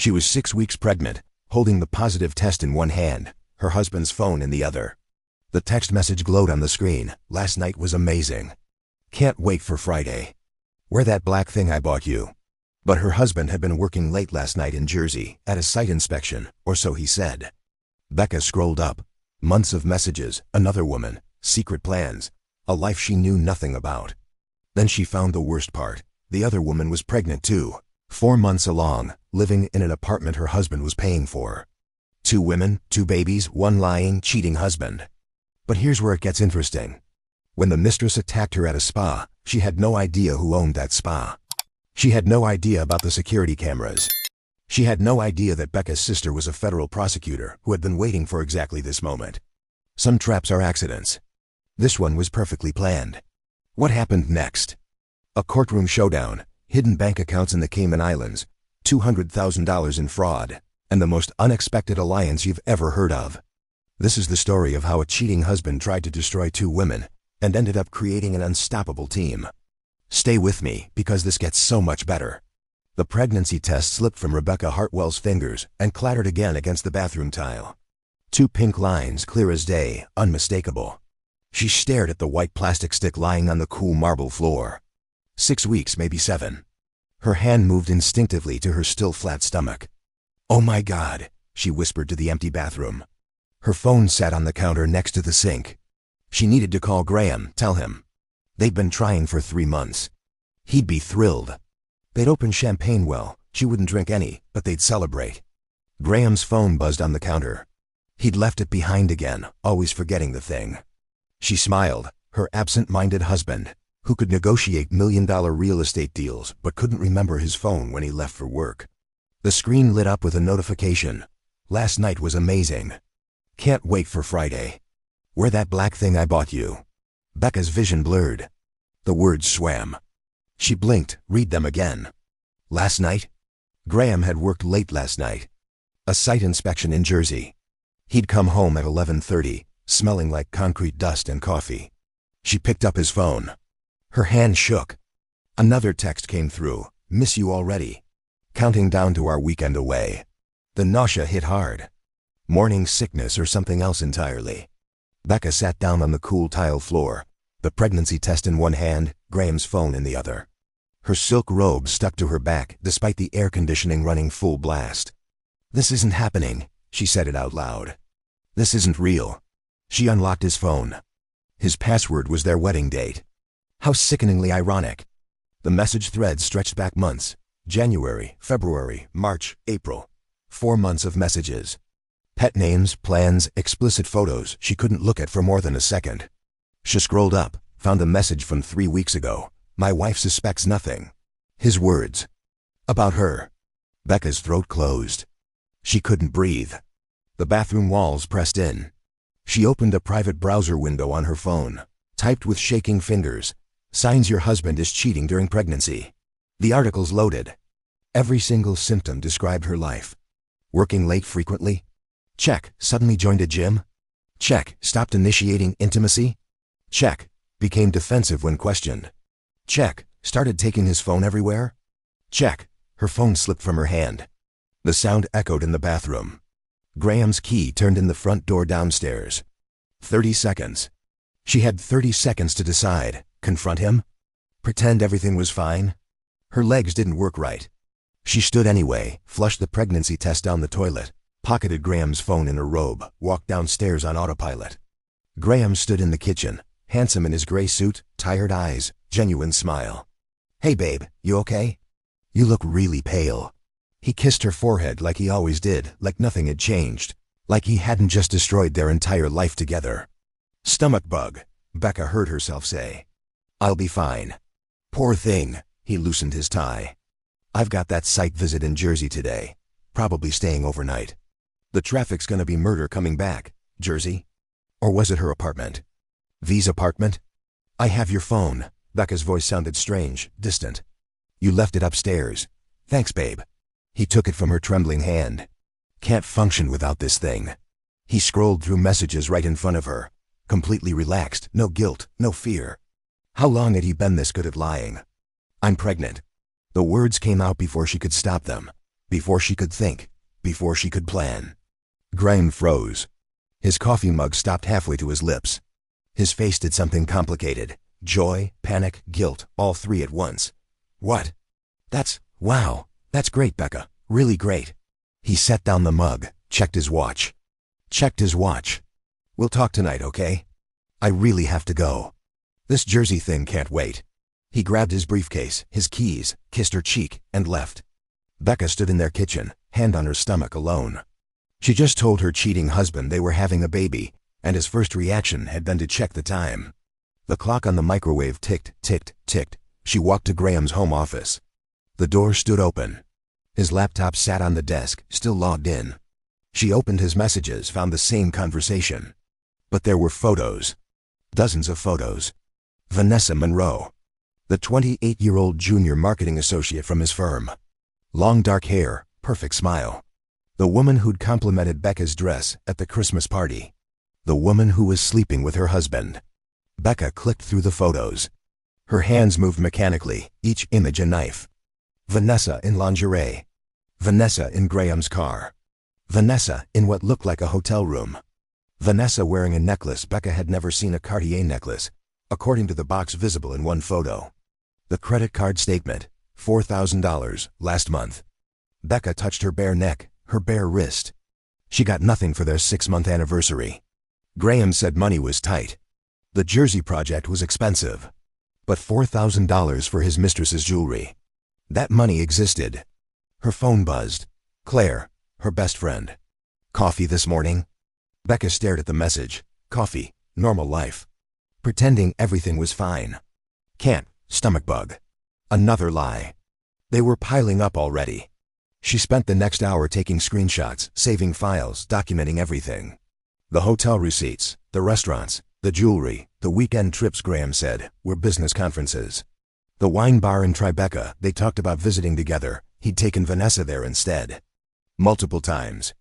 She was 6 weeks pregnant, holding the positive test in one hand, her husband's phone in the other. The text message glowed on the screen. "Last night was amazing. Can't wait for Friday. Wear that black thing I bought you." But her husband had been working late last night in Jersey, at a site inspection, or so he said. Becca scrolled up. Months of messages, another woman, secret plans, a life she knew nothing about. Then she found the worst part. The other woman was pregnant too. 4 months along, living in an apartment her husband was paying for. 2 women, 2 babies, 1 lying, cheating husband. But here's where it gets interesting. When the mistress attacked her at a spa, she had no idea who owned that spa. She had no idea about the security cameras. She had no idea that Becca's sister was a federal prosecutor who had been waiting for exactly this moment. Some traps are accidents. This one was perfectly planned. What happened next? A courtroom showdown, hidden bank accounts in the Cayman Islands, $200,000 in fraud, and the most unexpected alliance you've ever heard of. This is the story of how a cheating husband tried to destroy 2 women and ended up creating an unstoppable team. Stay with me, because this gets so much better. The pregnancy test slipped from Rebecca Hartwell's fingers and clattered again against the bathroom tile. 2 pink lines, clear as day, unmistakable. She stared at the white plastic stick lying on the cool marble floor. 6 weeks, maybe 7. Her hand moved instinctively to her still flat stomach. "Oh my God," she whispered to the empty bathroom. Her phone sat on the counter next to the sink. She needed to call Graham, tell him. They'd been trying for 3 months. He'd be thrilled. They'd open champagne well. She wouldn't drink any, but they'd celebrate. Graham's phone buzzed on the counter. He'd left it behind again, always forgetting the thing. She smiled. Her absent-minded husband, who could negotiate million-dollar real estate deals but couldn't remember his phone when he left for work. The screen lit up with a notification. "Last night was amazing. Can't wait for Friday. Wear that black thing I bought you." Becca's vision blurred. The words swam. She blinked, read them again. Last night? Graham had worked late last night. A site inspection in Jersey. He'd come home at 11:30, smelling like concrete dust and coffee. She picked up his phone. Her hand shook. Another text came through. "Miss you already. Counting down to our weekend away." The nausea hit hard. Morning sickness or something else entirely. Becca sat down on the cool tile floor, the pregnancy test in one hand, Graham's phone in the other. Her silk robe stuck to her back despite the air conditioning running full blast. "This isn't happening," she said it out loud. "This isn't real." She unlocked his phone. His password was their wedding date. How sickeningly ironic. The message thread stretched back months. January, February, March, April. 4 months of messages. Pet names, plans, explicit photos she couldn't look at for more than a second. She scrolled up, found a message from 3 weeks ago. "My wife suspects nothing." His words. About her. Becca's throat closed. She couldn't breathe. The bathroom walls pressed in. She opened a private browser window on her phone, typed with shaking fingers, "Signs your husband is cheating during pregnancy." The articles loaded. Every single symptom described her life. Working late frequently? Check. Suddenly joined a gym? Check. Stopped initiating intimacy? Check. Became defensive when questioned? Check. Started taking his phone everywhere? Check. Her phone slipped from her hand. The sound echoed in the bathroom. Graham's key turned in the front door downstairs. 30 seconds. She had 30 seconds to decide. Confront him? Pretend everything was fine? Her legs didn't work right. She stood anyway, flushed the pregnancy test down the toilet, pocketed Graham's phone in her robe, walked downstairs on autopilot. Graham stood in the kitchen, handsome in his gray suit, tired eyes, genuine smile. "Hey babe, you okay? You look really pale." He kissed her forehead like he always did, like nothing had changed, like he hadn't just destroyed their entire life together. "Stomach bug," Becca heard herself say. "I'll be fine." "Poor thing," he loosened his tie. "I've got that site visit in Jersey today, probably staying overnight. The traffic's gonna be murder coming back." Jersey? Or was it her apartment? V's apartment? "I have your phone." Becca's voice sounded strange, distant. "You left it upstairs." "Thanks, babe." He took it from her trembling hand. "Can't function without this thing." He scrolled through messages right in front of her, completely relaxed, no guilt, no fear. How long had he been this good at lying? "I'm pregnant." The words came out before she could stop them, Before she could think, before she could plan. Graham froze. His coffee mug stopped halfway to his lips. His face did something complicated. Joy, panic, guilt, all three at once. What? Wow, that's great, Becca, really great. He set down the mug, checked his watch. We'll talk tonight, okay? I really have to go. This Jersey thing can't wait. He grabbed his briefcase, his keys, kissed her cheek, and left. Becca stood in their kitchen, hand on her stomach, alone. She just told her cheating husband they were having a baby, and his first reaction had been to check the time. The clock on the microwave ticked, ticked, ticked. She walked to Graham's home office. The door stood open. His laptop sat on the desk, still logged in. She opened his messages, found the same conversation. But there were photos. Dozens of photos. Vanessa Monroe. The 28-year-old junior marketing associate from his firm. Long dark hair, perfect smile. The woman who'd complimented Becca's dress at the Christmas party. The woman who was sleeping with her husband. Becca clicked through the photos. Her hands moved mechanically, each image a knife. Vanessa in lingerie. Vanessa in Graham's car. Vanessa in what looked like a hotel room. Vanessa wearing a necklace Becca had never seen, a Cartier necklace, according to the box visible in one photo. The credit card statement, $4,000, last month. Becca touched her bare neck, her bare wrist. She got nothing for their 6-month anniversary. Graham said money was tight. The Jersey project was expensive. But $4,000 for his mistress's jewelry. That money existed. Her phone buzzed. Claire, her best friend. Coffee this morning? Becca stared at the message. Coffee, normal life. Pretending everything was fine. Can't, stomach bug. Another lie. They were piling up already. She spent the next hour taking screenshots, saving files, documenting everything. The hotel receipts, the restaurants, the jewelry, the weekend trips, Graham said, were business conferences. The wine bar in Tribeca they talked about visiting together, he'd taken Vanessa there instead. Multiple times.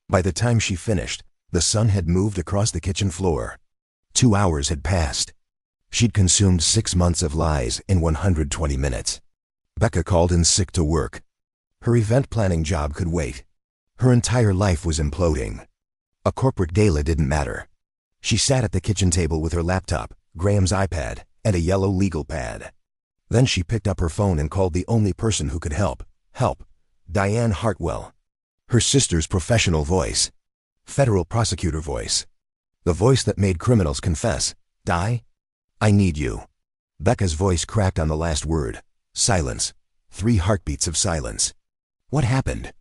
By the time she finished, the sun had moved across the kitchen floor. 2 hours had passed. She'd consumed 6 months of lies in 120 minutes. Becca called in sick to work. Her event planning job could wait. Her entire life was imploding. A corporate gala didn't matter. She sat at the kitchen table with her laptop, Graham's iPad, and a yellow legal pad. Then she picked up her phone and called the only person who could help. Diane Hartwell. Her sister's professional voice. Federal prosecutor voice. The voice that made criminals confess. Die? I need you. Becca's voice cracked on the last word. Silence. 3 heartbeats of silence. What happened?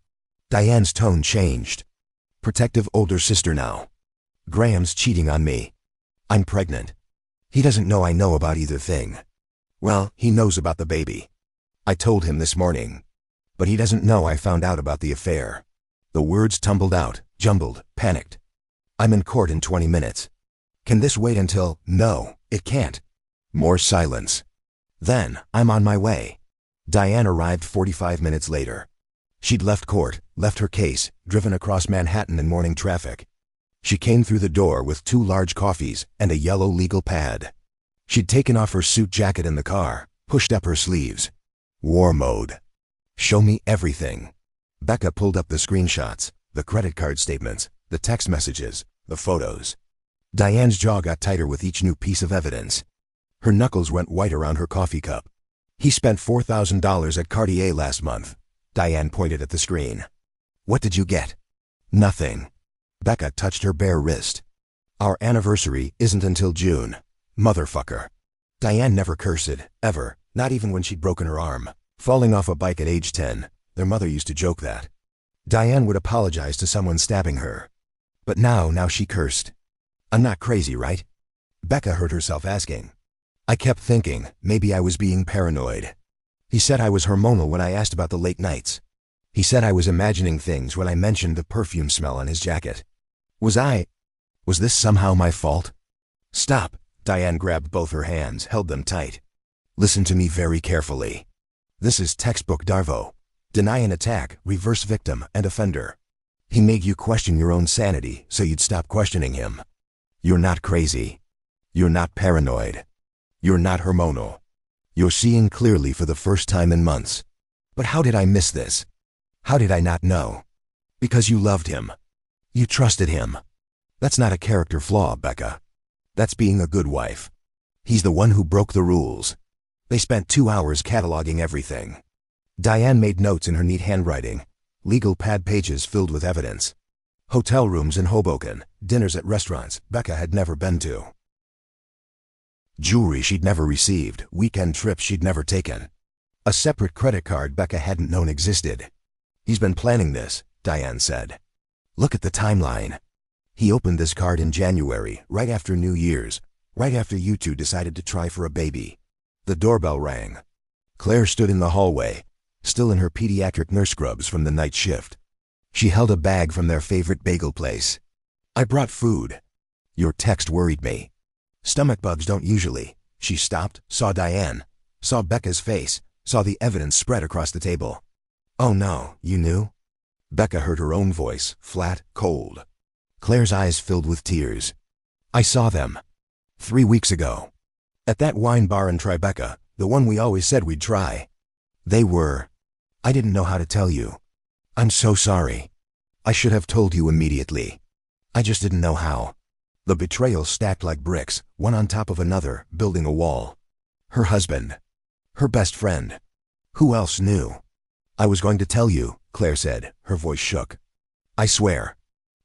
Diane's tone changed. Protective older sister now. Graham's cheating on me. I'm pregnant. He doesn't know I know about either thing. Well, he knows about the baby. I told him this morning. But he doesn't know I found out about the affair. The words tumbled out, jumbled, panicked. I'm in court in 20 minutes. Can this wait until... No, it can't. More silence. Then, I'm on my way. Diane arrived 45 minutes later. She'd left court, left her case, driven across Manhattan in morning traffic. She came through the door with 2 large coffees and a yellow legal pad. She'd taken off her suit jacket in the car, pushed up her sleeves. War mode. Show me everything. Becca pulled up the screenshots, the credit card statements, the text messages, the photos. Diane's jaw got tighter with each new piece of evidence. Her knuckles went white around her coffee cup. He spent $4,000 at Cartier last month. Diane pointed at the screen. What did you get? Nothing. Becca touched her bare wrist. Our anniversary isn't until June. Motherfucker. Diane never cursed, ever, not even when she'd broken her arm. Falling off a bike at age 10, their mother used to joke that. Diane would apologize to someone stabbing her. But now she cursed. I'm not crazy, right? Becca heard herself asking. I kept thinking, maybe I was being paranoid. He said I was hormonal when I asked about the late nights. He said I was imagining things when I mentioned the perfume smell on his jacket. Was this somehow my fault? Stop. Diane grabbed both her hands, held them tight. Listen to me very carefully. This is textbook Darvo. Deny an attack, reverse victim and offender. He made you question your own sanity so you'd stop questioning him. You're not crazy. You're not paranoid. You're not hormonal. You're seeing clearly for the first time in months. But how did I miss this? How did I not know? Because you loved him. You trusted him. That's not a character flaw, Becca. That's being a good wife. He's the one who broke the rules. They spent 2 hours cataloging everything. Diane made notes in her neat handwriting, legal pad pages filled with evidence. Hotel rooms in Hoboken, dinners at restaurants Becca had never been to. Jewelry she'd never received, weekend trips she'd never taken. A separate credit card Becca hadn't known existed. He's been planning this, Diane said. Look at the timeline. He opened this card in January, right after New Year's, right after you two decided to try for a baby. The doorbell rang. Claire stood in the hallway, still in her pediatric nurse scrubs from the night shift. She held a bag from their favorite bagel place. I brought food. Your text worried me. Stomach bugs don't usually. She stopped, saw Diane, saw Becca's face, saw the evidence spread across the table. Oh no, you knew? Becca heard her own voice, flat, cold. Claire's eyes filled with tears. I saw them. 3 weeks ago. At that wine bar in Tribeca, the one we always said we'd try. They were. I didn't know how to tell you. I'm so sorry. I should have told you immediately. I just didn't know how. The betrayal stacked like bricks, one on top of another, building a wall. Her husband. Her best friend. Who else knew? I was going to tell you, Claire said, her voice shook. I swear.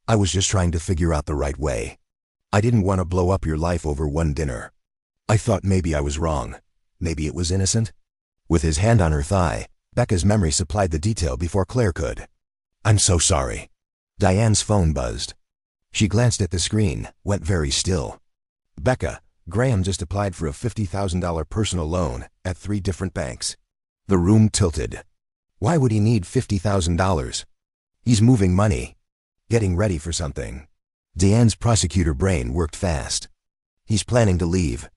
I was just trying to figure out the right way. I didn't want to blow up your life over one dinner. I thought maybe I was wrong. Maybe it was innocent. With his hand on her thigh, Becca's memory supplied the detail before Claire could. I'm so sorry. Diane's phone buzzed. She glanced at the screen, went very still. Becca, Graham just applied for a $50,000 personal loan at 3 different banks. The room tilted. Why would he need $50,000? He's moving money. Getting ready for something. Diane's prosecutor brain worked fast. He's planning to leave.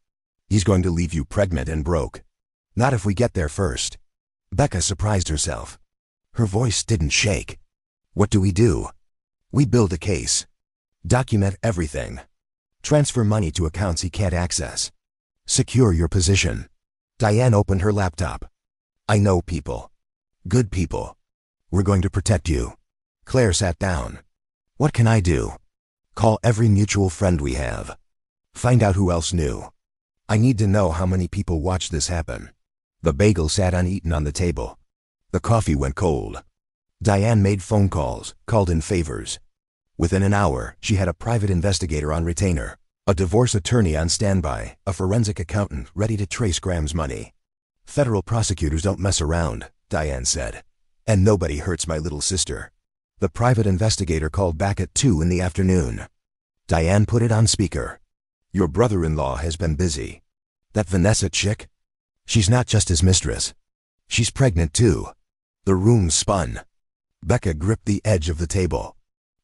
He's going to leave you pregnant and broke. Not if we get there first. Becca surprised herself. Her voice didn't shake. What do? We build a case. Document everything. Transfer money to accounts he can't access. Secure your position. Diane opened her laptop. I know people. Good people. We're going to protect you. Claire sat down. What can I do? Call every mutual friend we have. Find out who else knew. I need to know how many people watched this happen. The bagel sat uneaten on the table. The coffee went cold. Diane made phone calls, called in favors. Within an hour, she had a private investigator on retainer, a divorce attorney on standby, a forensic accountant ready to trace Graham's money. Federal prosecutors don't mess around, Diane said. And nobody hurts my little sister. The private investigator called back at 2 in the afternoon. Diane put it on speaker. Your brother-in-law has been busy. That Vanessa chick? She's not just his mistress. She's pregnant too. The room spun. Becca gripped the edge of the table.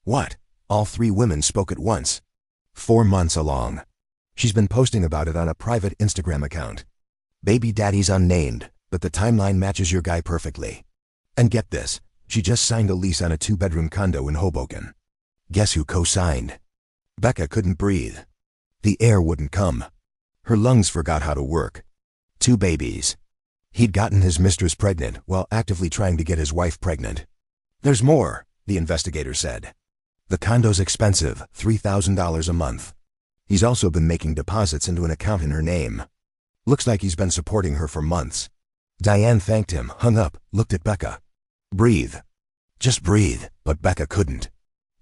What? All 3 women spoke at once. 4 months along. She's been posting about it on a private Instagram account. Baby daddy's unnamed, but the timeline matches your guy perfectly. And get this, she just signed a lease on a 2-bedroom condo in Hoboken. Guess who co-signed? Becca couldn't breathe. The air wouldn't come. Her lungs forgot how to work. 2 babies. He'd gotten his mistress pregnant while actively trying to get his wife pregnant. There's more, the investigator said. The condo's expensive, $3,000 a month. He's also been making deposits into an account in her name. Looks like he's been supporting her for months. Diane thanked him, hung up, looked at Becca. Breathe. Just breathe, but Becca couldn't.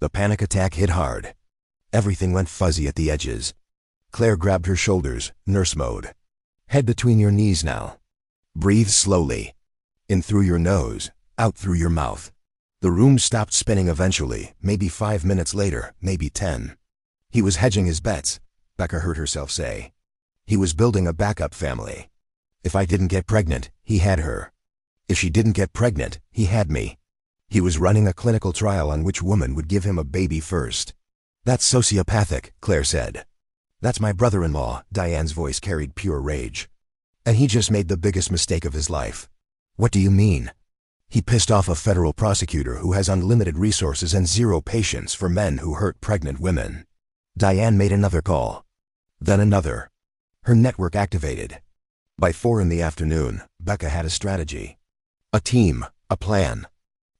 The panic attack hit hard. Everything went fuzzy at the edges. Claire grabbed her shoulders, nurse mode. Head between your knees now. Breathe slowly. In through your nose, out through your mouth. The room stopped spinning eventually, maybe 5 minutes later, maybe 10. He was hedging his bets, Becca heard herself say. He was building a backup family. If I didn't get pregnant, he had her. If she didn't get pregnant, he had me. He was running a clinical trial on which woman would give him a baby first. That's sociopathic, Claire said. That's my brother-in-law, Diane's voice carried pure rage. And he just made the biggest mistake of his life. What do you mean? He pissed off a federal prosecutor who has unlimited resources and 0 patience for men who hurt pregnant women. Diane made another call. Then another. Her network activated. By 4 in the afternoon, Becca had a strategy. A team, a plan.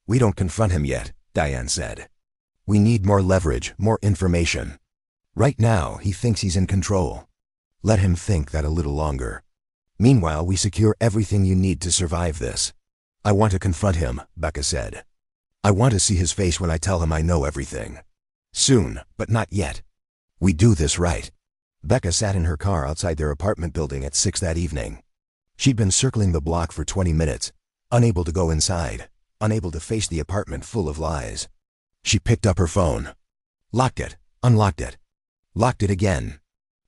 We don't confront him yet, Diane said. We need more leverage, more information. Right now, he thinks he's in control. Let him think that a little longer. Meanwhile, we secure everything you need to survive this. I want to confront him, Becca said. I want to see his face when I tell him I know everything. Soon, but not yet. We do this right. Becca sat in her car outside their apartment building at 6 that evening. She'd been circling the block for 20 minutes, unable to go inside, unable to face the apartment full of lies. She picked up her phone. Locked it, unlocked it. Locked it again.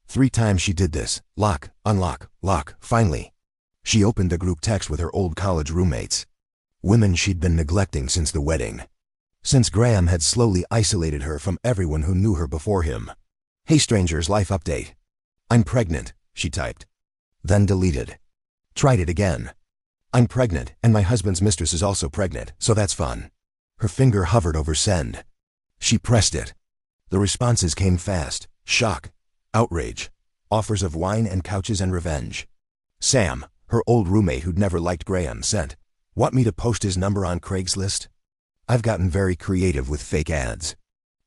3 times she did this. Lock, unlock, lock. Finally, she opened a group text with her old college roommates. Women she'd been neglecting since the wedding. Since Graham had slowly isolated her from everyone who knew her before him. Hey strangers, life update. I'm pregnant, she typed. Then deleted. Tried it again. I'm pregnant, and my husband's mistress is also pregnant, so that's fun. Her finger hovered over send. She pressed it. The responses came fast. Shock. Outrage. Offers of wine and couches and revenge. Sam, her old roommate who'd never liked Graham, sent, "Want me to post his number on Craigslist? I've gotten very creative with fake ads.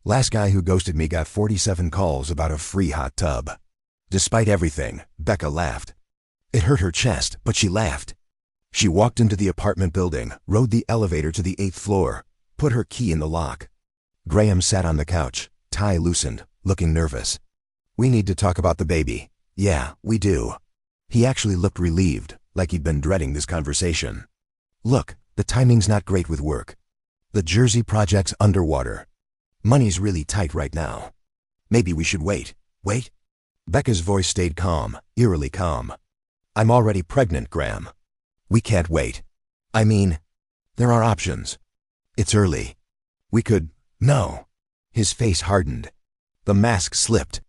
Last guy who ghosted me got 47 calls about a free hot tub." Despite everything, Becca laughed. It hurt her chest, but she laughed. She walked into the apartment building, rode the elevator to the 8th floor, put her key in the lock. Graham sat on the couch, tie loosened, looking nervous. "We need to talk about the baby." "Yeah, we do." He actually looked relieved, like he'd been dreading this conversation. "Look, the timing's not great with work. The Jersey project's underwater. Money's really tight right now. Maybe we should wait." "Wait?" Becca's voice stayed calm, eerily calm. "I'm already pregnant, Graham. We can't wait. I mean, there are options. It's early. We could—" "No." His face hardened. The mask slipped.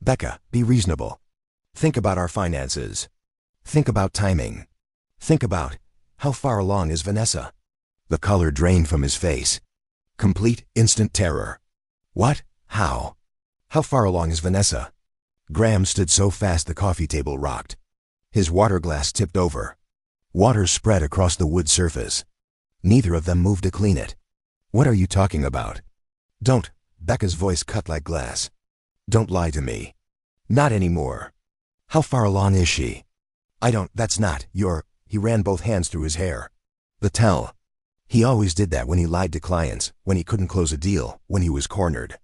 "Becca, be reasonable. Think about our finances. Think about timing. Think about, how far along is Vanessa?" The color drained from his face. Complete, instant terror. "What? How? How far along is Vanessa?" Graham stood so fast the coffee table rocked. His water glass tipped over. Water spread across the wood surface. Neither of them moved to clean it. "What are you talking about?" "Don't," Becca's voice cut like glass. "Don't lie to me. Not anymore. How far along is she?" That's not, he ran both hands through his hair. "The tell." He always did that when he lied to clients, when he couldn't close a deal, when he was cornered.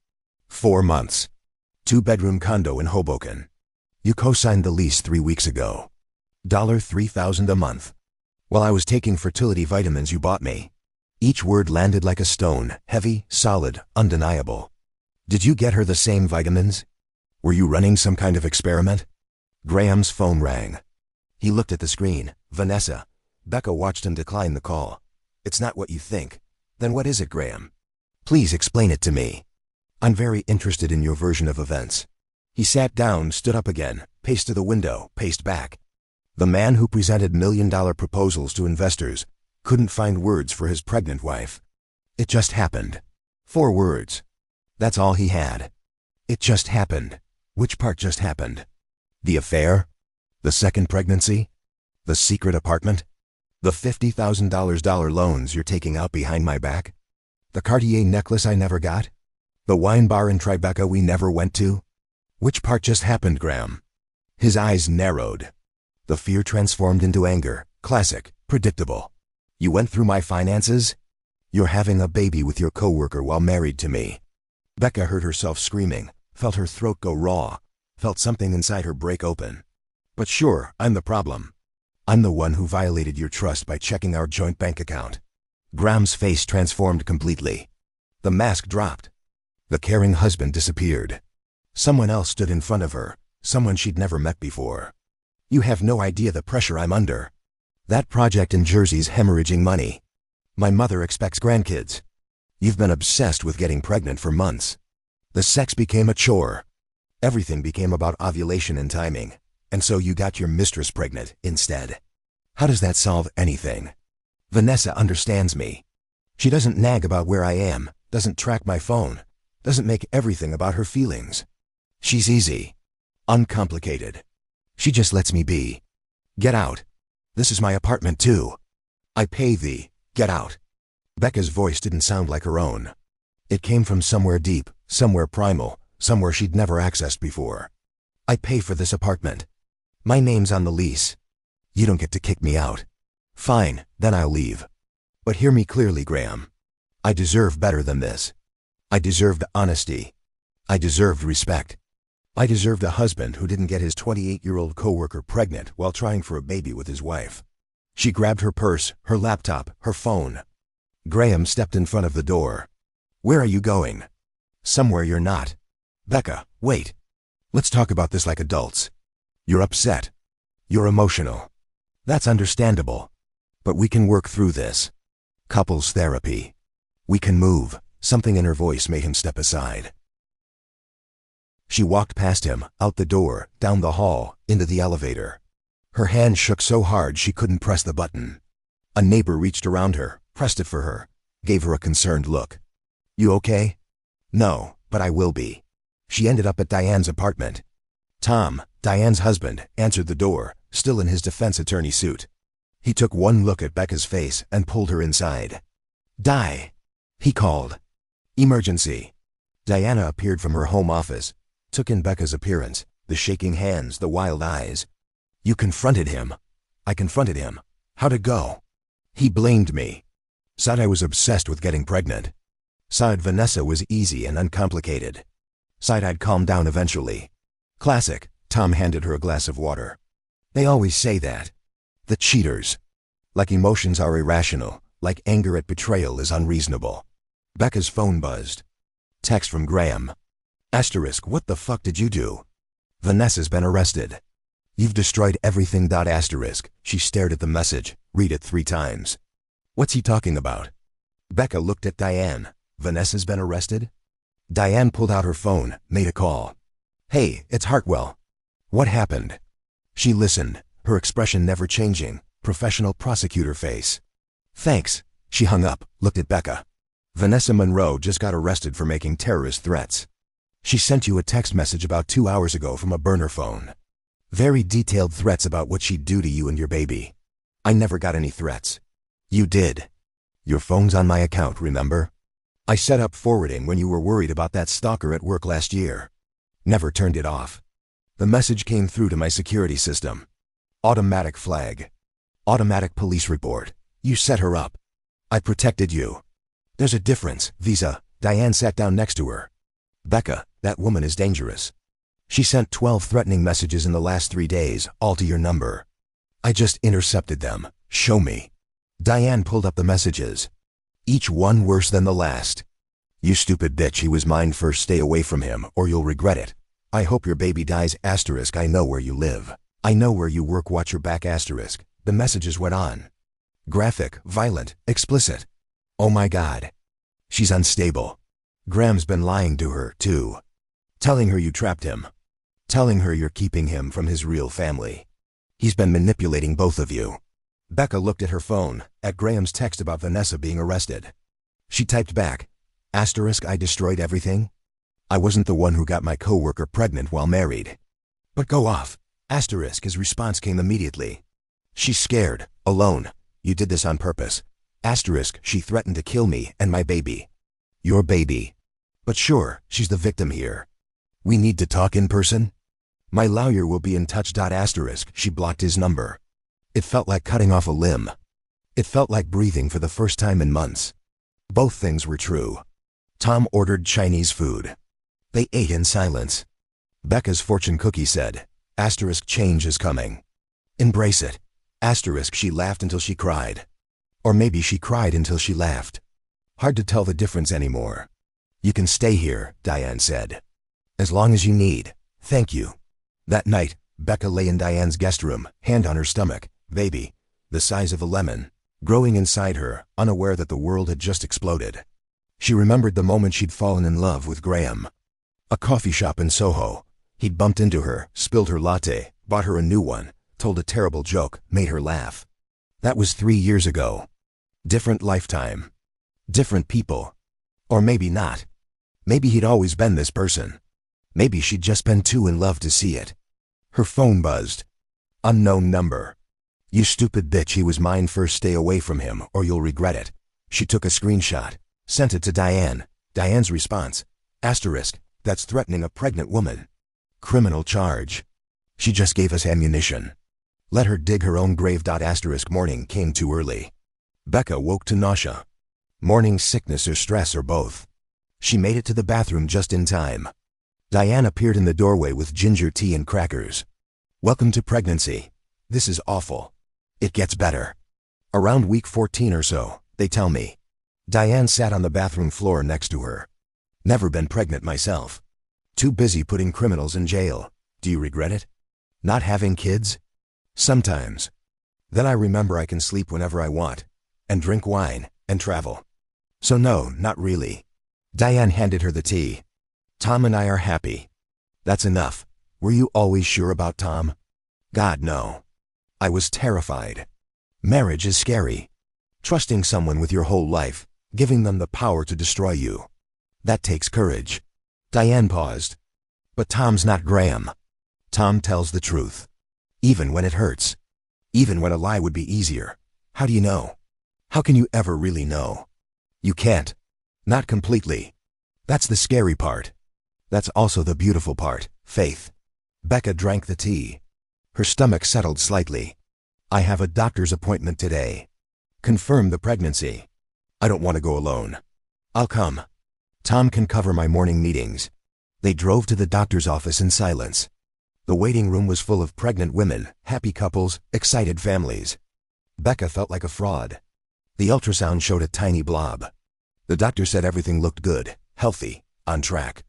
4 months. 2-bedroom condo in Hoboken. You co-signed the lease 3 weeks ago. $3,000 a month. While I was taking fertility vitamins you bought me. Each word landed like a stone, heavy, solid, undeniable. Did you get her the same vitamins? Were you running some kind of experiment? Graham's phone rang. He looked at the screen. Vanessa. Becca watched him decline the call. "It's not what you think." "Then what is it, Graham? Please explain it to me. I'm very interested in your version of events." He sat down, stood up again, paced to the window, paced back. The man who presented million-dollar proposals to investors couldn't find words for his pregnant wife. It just happened. 4 words. That's all he had. It just happened. Which part just happened? The affair? The second pregnancy? The secret apartment? The $50,000 loans you're taking out behind my back? The Cartier necklace I never got? The wine bar in Tribeca we never went to? Which part just happened, Graham? His eyes narrowed. The fear transformed into anger. Classic. Predictable. You went through my finances? You're having a baby with your coworker while married to me. Becca heard herself screaming, felt her throat go raw, felt something inside her break open. But sure, I'm the problem. I'm the one who violated your trust by checking our joint bank account. Graham's face transformed completely. The mask dropped. The caring husband disappeared. Someone else stood in front of her, someone she'd never met before. You have no idea the pressure I'm under. That project in Jersey's hemorrhaging money. My mother expects grandkids. You've been obsessed with getting pregnant for months. The sex became a chore. Everything became about ovulation and timing, and so you got your mistress pregnant instead. How does that solve anything? Vanessa understands me. She doesn't nag about where I am, doesn't track my phone, doesn't make everything about her feelings. She's easy. Uncomplicated. She just lets me be. Get out. This is my apartment too. I pay thee. Get out. Becca's voice didn't sound like her own. It came from somewhere deep, somewhere primal, somewhere she'd never accessed before. I pay for this apartment. My name's on the lease. You don't get to kick me out. Fine, then I'll leave. But hear me clearly, Graham. I deserve better than this. I deserved honesty. I deserved respect. I deserved a husband who didn't get his 28-year-old coworker pregnant while trying for a baby with his wife. She grabbed her purse, her laptop, her phone. Graham stepped in front of the door. Where are you going? Somewhere you're not. Becca, wait. Let's talk about this like adults. You're upset. You're emotional. That's understandable. But we can work through this. Couples therapy. We can move. Something in her voice made him step aside. She walked past him, out the door, down the hall, into the elevator. Her hand shook so hard she couldn't press the button. A neighbor reached around her, pressed it for her, gave her a concerned look. You okay? No, but I will be. She ended up at Diane's apartment. Tom, Diane's husband, answered the door, still in his defense attorney suit. He took one look at Becca's face and pulled her inside. Di, he called. Emergency. Diana appeared from her home office, took in Becca's appearance, the shaking hands, the wild eyes. You confronted him. I confronted him. How'd it go? He blamed me. Said I was obsessed with getting pregnant. Said Vanessa was easy and uncomplicated. Said I'd calm down eventually. Classic. Tom handed her a glass of water. They always say that. The cheaters. Like emotions are irrational, like anger at betrayal is unreasonable. Becca's phone buzzed. Text from Graham. Asterisk, what the fuck did you do? Vanessa's been arrested. You've destroyed everything. Asterisk. She stared at the message, read it 3 times. What's he talking about? Becca looked at Diane. Vanessa's been arrested? Diane pulled out her phone, made a call. Hey, it's Hartwell. What happened? She listened, her expression never changing, professional prosecutor face. Thanks. She hung up, looked at Becca. Vanessa Monroe just got arrested for making terrorist threats. She sent you a text message about 2 hours ago from a burner phone. Very detailed threats about what she'd do to you and your baby. I never got any threats. You did. Your phone's on my account, remember? I set up forwarding when you were worried about that stalker at work last year. Never turned it off. The message came through to my security system. Automatic flag. Automatic police report. You set her up. I protected you. There's a difference, Visa. Diane sat down next to her. Becca, that woman is dangerous. She sent 12 threatening messages in the last 3 days, all to your number. I just intercepted them. Show me. Diane pulled up the messages. Each one worse than the last. You stupid bitch, he was mine first. Stay away from him, or you'll regret it. I hope your baby dies. Asterisk, I know where you live. I know where you work. Watch your back. Asterisk. The messages went on. Graphic, violent, explicit. Oh my God. She's unstable. Graham's been lying to her, too. Telling her you trapped him. Telling her you're keeping him from his real family. He's been manipulating both of you. Becca looked at her phone, at Graham's text about Vanessa being arrested. She typed back, asterisk, I destroyed everything. I wasn't the one who got my coworker pregnant while married. But go off. Asterisk, his response came immediately. She's scared, alone. You did this on purpose. Asterisk, she threatened to kill me and my baby. Your baby. But sure, she's the victim here. We need to talk in person? My lawyer will be in touch. Asterisk, she blocked his number. It felt like cutting off a limb. It felt like breathing for the first time in months. Both things were true. Tom ordered Chinese food. They ate in silence. Becca's fortune cookie said, asterisk, change is coming. Embrace it. Asterisk, she laughed until she cried. Or maybe she cried until she laughed. Hard to tell the difference anymore. You can stay here, Diane said. As long as you need. Thank you. That night, Becca lay in Diane's guest room, hand on her stomach, baby, the size of a lemon, growing inside her, unaware that the world had just exploded. She remembered the moment she'd fallen in love with Graham. A coffee shop in Soho. He'd bumped into her, spilled her latte, bought her a new one, told a terrible joke, made her laugh. That was 3 years ago. Different lifetime. Different people. Or maybe not. Maybe he'd always been this person. Maybe she'd just been too in love to see it. Her phone buzzed. Unknown number. You stupid bitch, he was mine first. Stay away from him, or you'll regret it. She took a screenshot, sent it to Diane. Diane's response, asterisk, that's threatening a pregnant woman. Criminal charge. She just gave us ammunition. Let her dig her own grave. Asterisk morning came too early. Becca woke to nausea. Morning sickness or stress or both. She made it to the bathroom just in time. Diane appeared in the doorway with ginger tea and crackers. Welcome to pregnancy. This is awful. It gets better. Around week 14 or so, they tell me. Diane sat on the bathroom floor next to her. Never been pregnant myself. Too busy putting criminals in jail. Do you regret it? Not having kids? Sometimes. Then I remember I can sleep whenever I want, and drink wine, and travel. So no, not really. Diane handed her the tea. Tom and I are happy. That's enough. Were you always sure about Tom? God, no. I was terrified. Marriage is scary. Trusting someone with your whole life, giving them the power to destroy you. That takes courage. Diane paused. But Tom's not Graham. Tom tells the truth. Even when it hurts. Even when a lie would be easier. How do you know? How can you ever really know? You can't. Not completely. That's the scary part. That's also the beautiful part, faith. Becca drank the tea. Her stomach settled slightly. I have a doctor's appointment today. Confirm the pregnancy. I don't want to go alone. I'll come. Tom can cover my morning meetings. They drove to the doctor's office in silence. The waiting room was full of pregnant women, happy couples, excited families. Becca felt like a fraud. The ultrasound showed a tiny blob. The doctor said everything looked good, healthy, on track.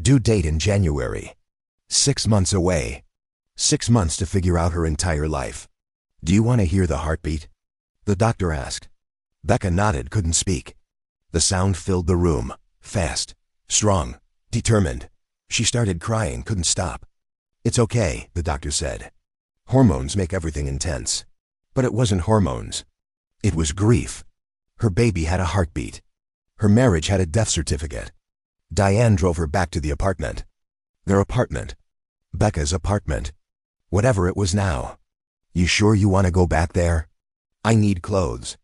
Due date in January. 6 months away. 6 months to figure out her entire life. Do you want to hear the heartbeat? The doctor asked. Becca nodded, couldn't speak. The sound filled the room, fast, strong, determined. She started crying, couldn't stop. It's okay, the doctor said. Hormones make everything intense. But it wasn't hormones. It was grief. Her baby had a heartbeat. Her marriage had a death certificate. Diane drove her back to the apartment. Their apartment. Becca's apartment. Whatever it was now. You sure you want to go back there? I need clothes.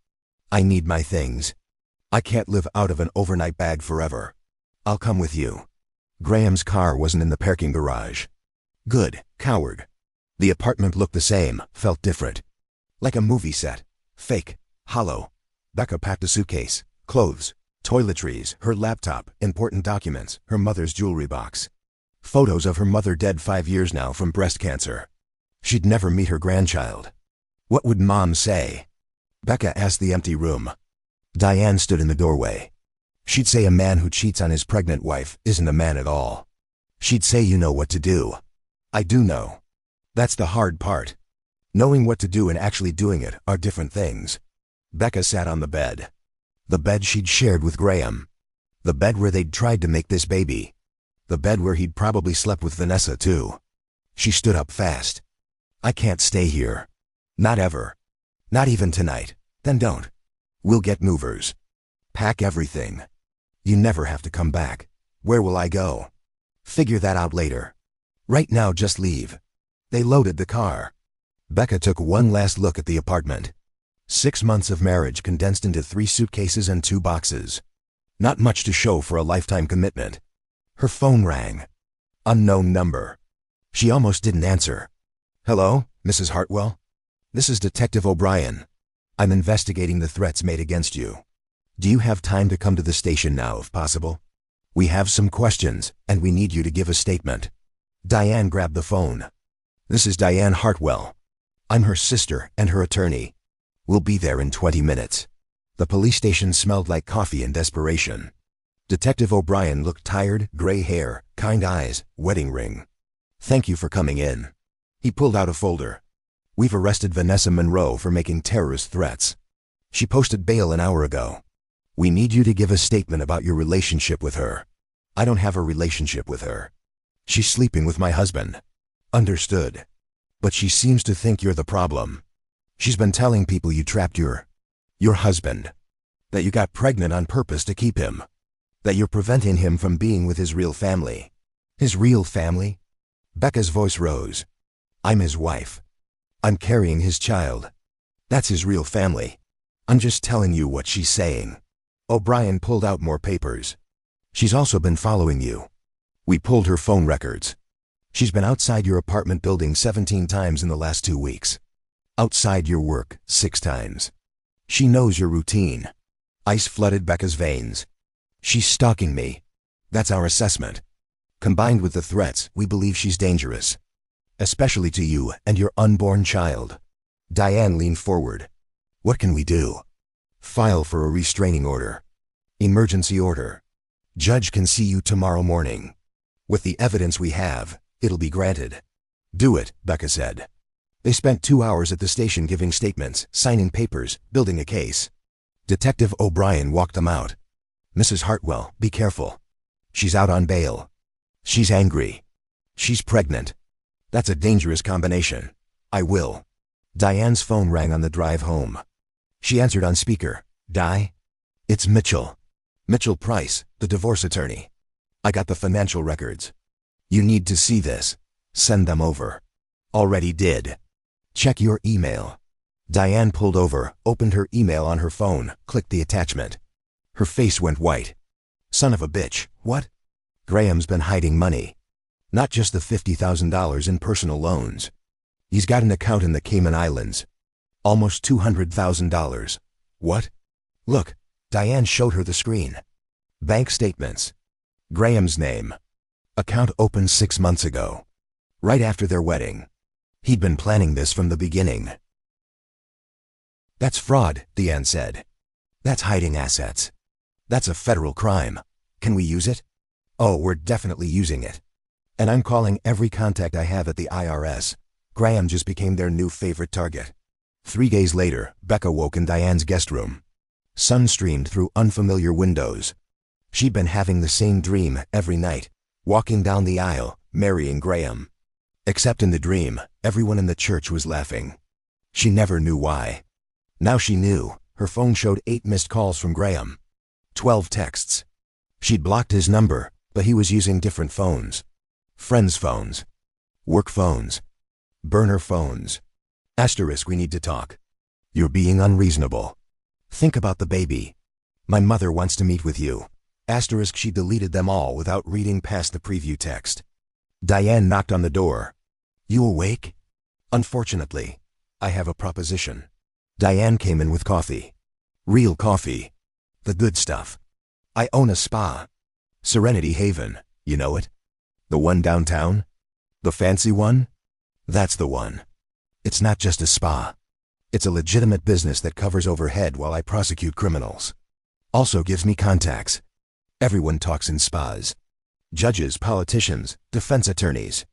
I need my things. I can't live out of an overnight bag forever. I'll come with you. Graham's car wasn't in the parking garage. Good, coward. The apartment looked the same, felt different. Like a movie set. Fake, hollow. Becca packed a suitcase, clothes, toiletries, her laptop, important documents, her mother's jewelry box. Photos of her mother dead 5 years now from breast cancer. She'd never meet her grandchild. What would Mom say? Becca asked the empty room. Diane stood in the doorway. She'd say a man who cheats on his pregnant wife isn't a man at all. She'd say you know what to do. I do know. That's the hard part. Knowing what to do and actually doing it are different things. Becca sat on the bed. The bed she'd shared with Graham. The bed where they'd tried to make this baby. The bed where he'd probably slept with Vanessa too. She stood up fast. I can't stay here. Not ever. Not even tonight. Then don't. We'll get movers. Pack everything. You never have to come back. Where will I go? Figure that out later. Right now just leave. They loaded the car. Becca took one last look at the apartment. 6 months of marriage condensed into 3 suitcases and 2 boxes. Not much to show for a lifetime commitment. Her phone rang. Unknown number. She almost didn't answer. Hello, Mrs. Hartwell? This is Detective O'Brien. I'm investigating the threats made against you. Do you have time to come to the station now, if possible? We have some questions, and we need you to give a statement. Diane grabbed the phone. This is Diane Hartwell. I'm her sister and her attorney. We'll be there in 20 minutes. The police station smelled like coffee and desperation. Detective O'Brien looked tired, gray hair, kind eyes, wedding ring. Thank you for coming in. He pulled out a folder. We've arrested Vanessa Monroe for making terrorist threats. She posted bail an hour ago. We need you to give a statement about your relationship with her. I don't have a relationship with her. She's sleeping with my husband. Understood. But she seems to think you're the problem. She's been telling people you trapped your husband. That you got pregnant on purpose to keep him. That you're preventing him from being with his real family. His real family? Becca's voice rose. I'm his wife. I'm carrying his child. That's his real family. I'm just telling you what she's saying. O'Brien pulled out more papers. She's also been following you. We pulled her phone records. She's been outside your apartment building 17 times in the last 2 weeks. Outside your work 6 times. She knows your routine. Ice flooded Becca's veins. She's stalking me. That's our assessment. Combined with the threats, we believe she's dangerous. Especially to you and your unborn child. Diane leaned forward. What can we do? File for a restraining order. Emergency order. Judge can see you tomorrow morning. With the evidence we have, it'll be granted. Do it, Becca said. They spent 2 hours at the station giving statements, signing papers, building a case. Detective O'Brien walked them out. Mrs. Hartwell, be careful. She's out on bail. She's angry. She's pregnant. That's a dangerous combination. I will. Diane's phone rang on the drive home. She answered on speaker. Di? It's Mitchell. Mitchell Price, the divorce attorney. I got the financial records. You need to see this. Send them over. Already did. Check your email. Diane pulled over, opened her email on her phone, clicked the attachment. Her face went white. Son of a bitch, what? Graham's been hiding money. Not just the $50,000 in personal loans. He's got an account in the Cayman Islands. Almost $200,000. What? Look, Diane showed her the screen. Bank statements. Graham's name. Account opened 6 months ago. Right after their wedding. He'd been planning this from the beginning. That's fraud, Diane said. That's hiding assets. That's a federal crime. Can we use it? Oh, we're definitely using it. And I'm calling every contact I have at the IRS. Graham just became their new favorite target. 3 days later, Becca woke in Diane's guest room. Sun streamed through unfamiliar windows. She'd been having the same dream every night, walking down the aisle, marrying Graham. Except in the dream, everyone in the church was laughing. She never knew why. Now she knew. Her phone showed 8 missed calls from Graham. 12 texts. She'd blocked his number, but he was using different phones. Friends' phones. Work phones. Burner phones. Asterisk, we need to talk. You're being unreasonable. Think about the baby. My mother wants to meet with you. Asterisk, she deleted them all without reading past the preview text. Diane knocked on the door. You awake? Unfortunately, I have a proposition. Diane came in with coffee. Real coffee. The good stuff. I own a spa. Serenity Haven, you know it? The one downtown? The fancy one? That's the one. It's not just a spa. It's a legitimate business that covers overhead while I prosecute criminals. Also gives me contacts. Everyone talks in spas. Judges, politicians, defense attorneys.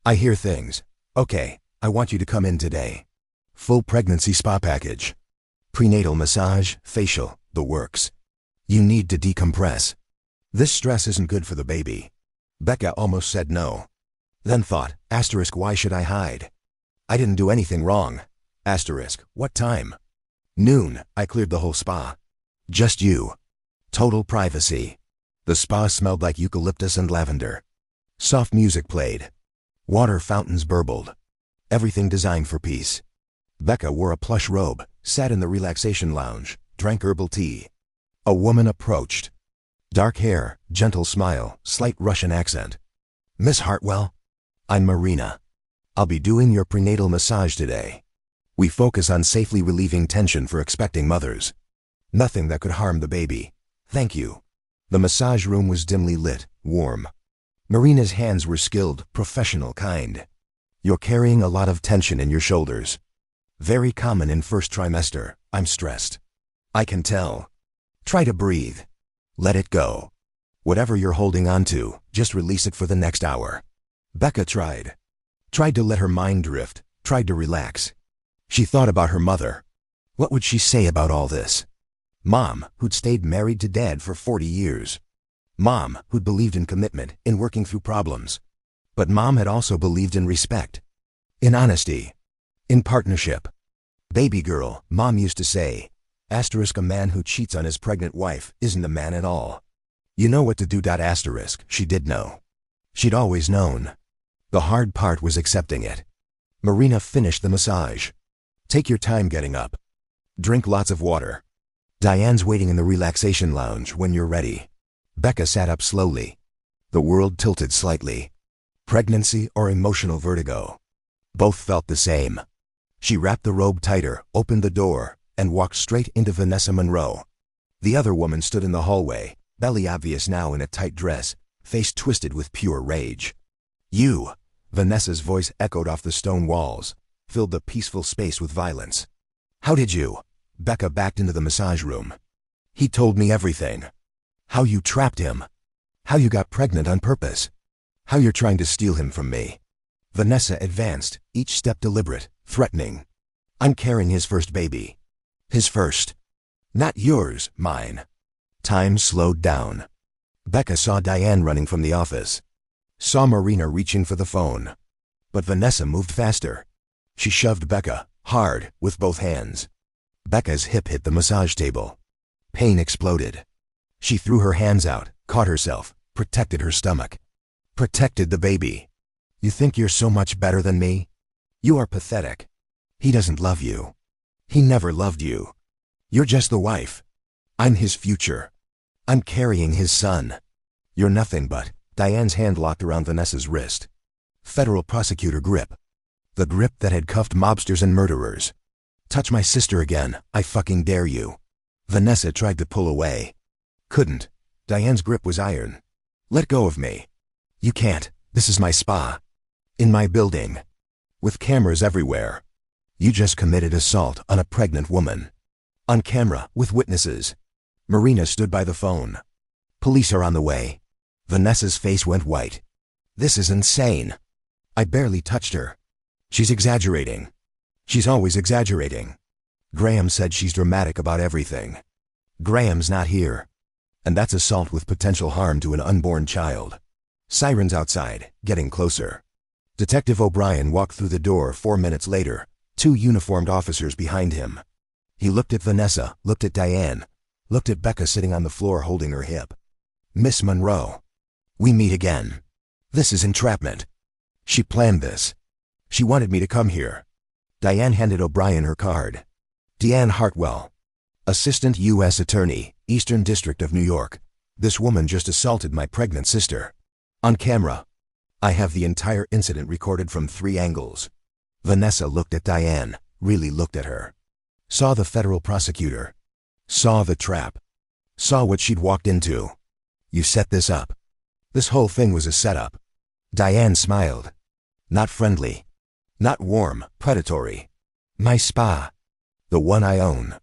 I hear things. Okay, I want you to come in today. Full pregnancy spa package. Prenatal massage, facial, the works. You need to decompress. This stress isn't good for the baby. Becca almost said no. Then thought, asterisk, why should I hide? I didn't do anything wrong. Asterisk, what time? Noon, I cleared the whole spa. Just you. Total privacy. The spa smelled like eucalyptus and lavender. Soft music played. Water fountains burbled. Everything designed for peace. Becca wore a plush robe, sat in the relaxation lounge, drank herbal tea. A woman approached. Dark hair, gentle smile, slight Russian accent. Miss Hartwell? I'm Marina. I'll be doing your prenatal massage today. We focus on safely relieving tension for expecting mothers. Nothing that could harm the baby. Thank you. The massage room was dimly lit, warm. Marina's hands were skilled, professional kind. You're carrying a lot of tension in your shoulders. Very common in first trimester. I'm stressed. I can tell. Try to breathe. Let it go. Whatever you're holding on to, just release it for the next hour. Becca tried. Tried to let her mind drift, tried to relax. She thought about her mother. What would she say about all this? Mom, who'd stayed married to Dad for 40 years. Mom, who'd believed in commitment, in working through problems. But Mom had also believed in respect. In honesty. In partnership. Baby girl, Mom used to say, asterisk, a man who cheats on his pregnant wife isn't a man at all. You know what to do. Asterisk, she did know. She'd always known. The hard part was accepting it. Marina finished the massage. Take your time getting up. Drink lots of water. Diane's waiting in the relaxation lounge when you're ready. Becca sat up slowly. The world tilted slightly. Pregnancy or emotional vertigo? Both felt the same. She wrapped the robe tighter, opened the door, and walked straight into Vanessa Monroe. The other woman stood in the hallway, belly obvious now in a tight dress, face twisted with pure rage. "You!" Vanessa's voice echoed off the stone walls, filled the peaceful space with violence. "How did you?" Becca backed into the massage room. "He told me everything. How you trapped him. How you got pregnant on purpose. How you're trying to steal him from me." Vanessa advanced, each step deliberate, threatening. "I'm carrying his first baby. His first. Not yours, mine." Time slowed down. Becca saw Diane running from the office. Saw Marina reaching for the phone. But Vanessa moved faster. She shoved Becca, hard, with both hands. Becca's hip hit the massage table. Pain exploded. She threw her hands out, caught herself, protected her stomach. Protected the baby. "You think you're so much better than me? You are pathetic. He doesn't love you. He never loved you. You're just the wife. I'm his future. I'm carrying his son. You're nothing but..." Diane's hand locked around Vanessa's wrist. Federal prosecutor grip. The grip that had cuffed mobsters and murderers. "Touch my sister again, I fucking dare you." Vanessa tried to pull away. Couldn't. Diane's grip was iron. "Let go of me." "You can't. This is my spa. In my building. With cameras everywhere. You just committed assault on a pregnant woman. On camera, with witnesses." Marina stood by the phone. "Police are on the way." Vanessa's face went white. "This is insane. I barely touched her. She's exaggerating. She's always exaggerating. Graham said she's dramatic about everything. Graham's not here. And that's assault with potential harm to an unborn child." Sirens outside, getting closer. Detective O'Brien walked through the door 4 minutes later, 2 uniformed officers behind him. He looked at Vanessa, looked at Diane, looked at Becca sitting on the floor holding her hip. "Miss Monroe. We meet again. This is entrapment. She planned this. She wanted me to come here." Diane handed O'Brien her card. "Deanne Hartwell. Assistant U.S. Attorney, Eastern District of New York. This woman just assaulted my pregnant sister. On camera. I have the entire incident recorded from 3 angles." Vanessa looked at Diane, really looked at her. Saw the federal prosecutor. Saw the trap. Saw what she'd walked into. "You set this up. This whole thing was a setup." Diane smiled. "Not friendly. Not warm, predatory. My spa. The one I own.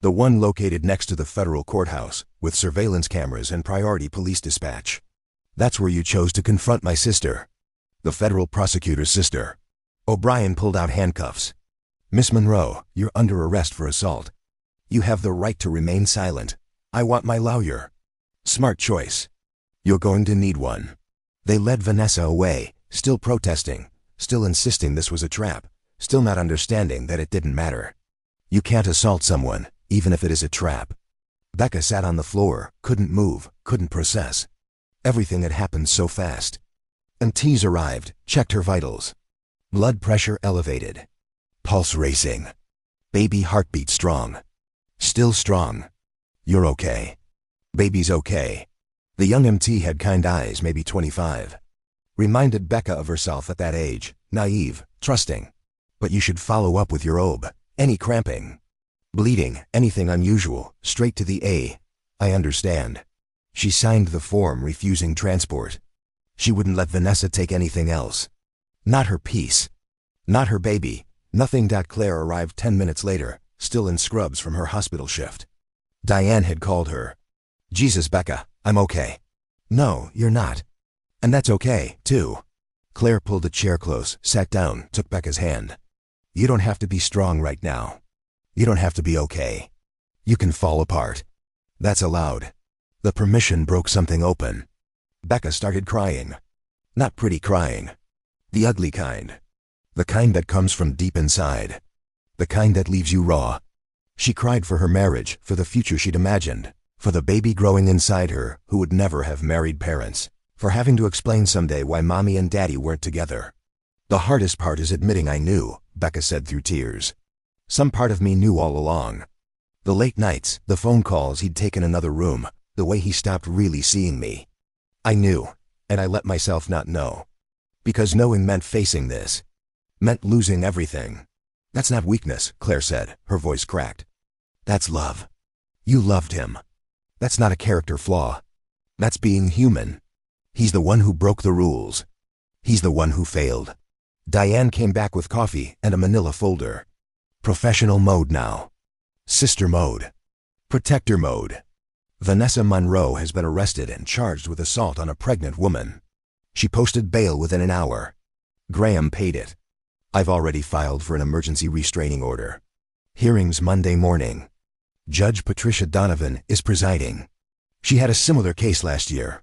The one located next to the federal courthouse, with surveillance cameras and priority police dispatch. That's where you chose to confront my sister. The federal prosecutor's sister." O'Brien pulled out handcuffs. "Miss Monroe, you're under arrest for assault. You have the right to remain silent. I want my lawyer." "Smart choice. You're going to need one." They led Vanessa away, still protesting, still insisting this was a trap, still not understanding that it didn't matter. You can't assault someone, even if it is a trap. Becca sat on the floor, couldn't move, couldn't process. Everything had happened so fast. Tees arrived, checked her vitals. Blood pressure elevated. Pulse racing. Baby heartbeat strong. Still strong. "You're okay. Baby's okay." The young MT had kind eyes, maybe 25. Reminded Becca of herself at that age, naive, trusting. "But you should follow up with your OB. Any cramping, bleeding, anything unusual, straight to the A. I understand." She signed the form refusing transport. She wouldn't let Vanessa take anything else. Not her piece. Not her baby. Nothing. Claire arrived 10 minutes later, still in scrubs from her hospital shift. Diane had called her. "Jesus, Becca, I'm okay." "No, you're not. And that's okay, too." Claire pulled a chair close, sat down, took Becca's hand. "You don't have to be strong right now. You don't have to be okay. You can fall apart. That's allowed." The permission broke something open. Becca started crying. Not pretty crying. The ugly kind. The kind that comes from deep inside. The kind that leaves you raw. She cried for her marriage, for the future she'd imagined, for the baby growing inside her who would never have married parents, for having to explain someday why mommy and daddy weren't together. "The hardest part is admitting I knew," Becca said through tears. "Some part of me knew all along. The late nights, the phone calls he'd taken another room, the way he stopped really seeing me. I knew, and I let myself not know. Because knowing meant facing this. Meant losing everything. That's not weakness, Claire said, her voice cracked. That's love. You loved him. That's not a character flaw. That's being human. He's the one who broke the rules. He's the one who failed. Diane came back with coffee and a manila folder. Professional mode now. Sister mode. Protector mode. Vanessa Monroe has been arrested and charged with assault on a pregnant woman. She posted bail within an hour. Graham paid it. I've already filed for an emergency restraining order. Hearings Monday morning. Judge Patricia Donovan is presiding. She had a similar case last year.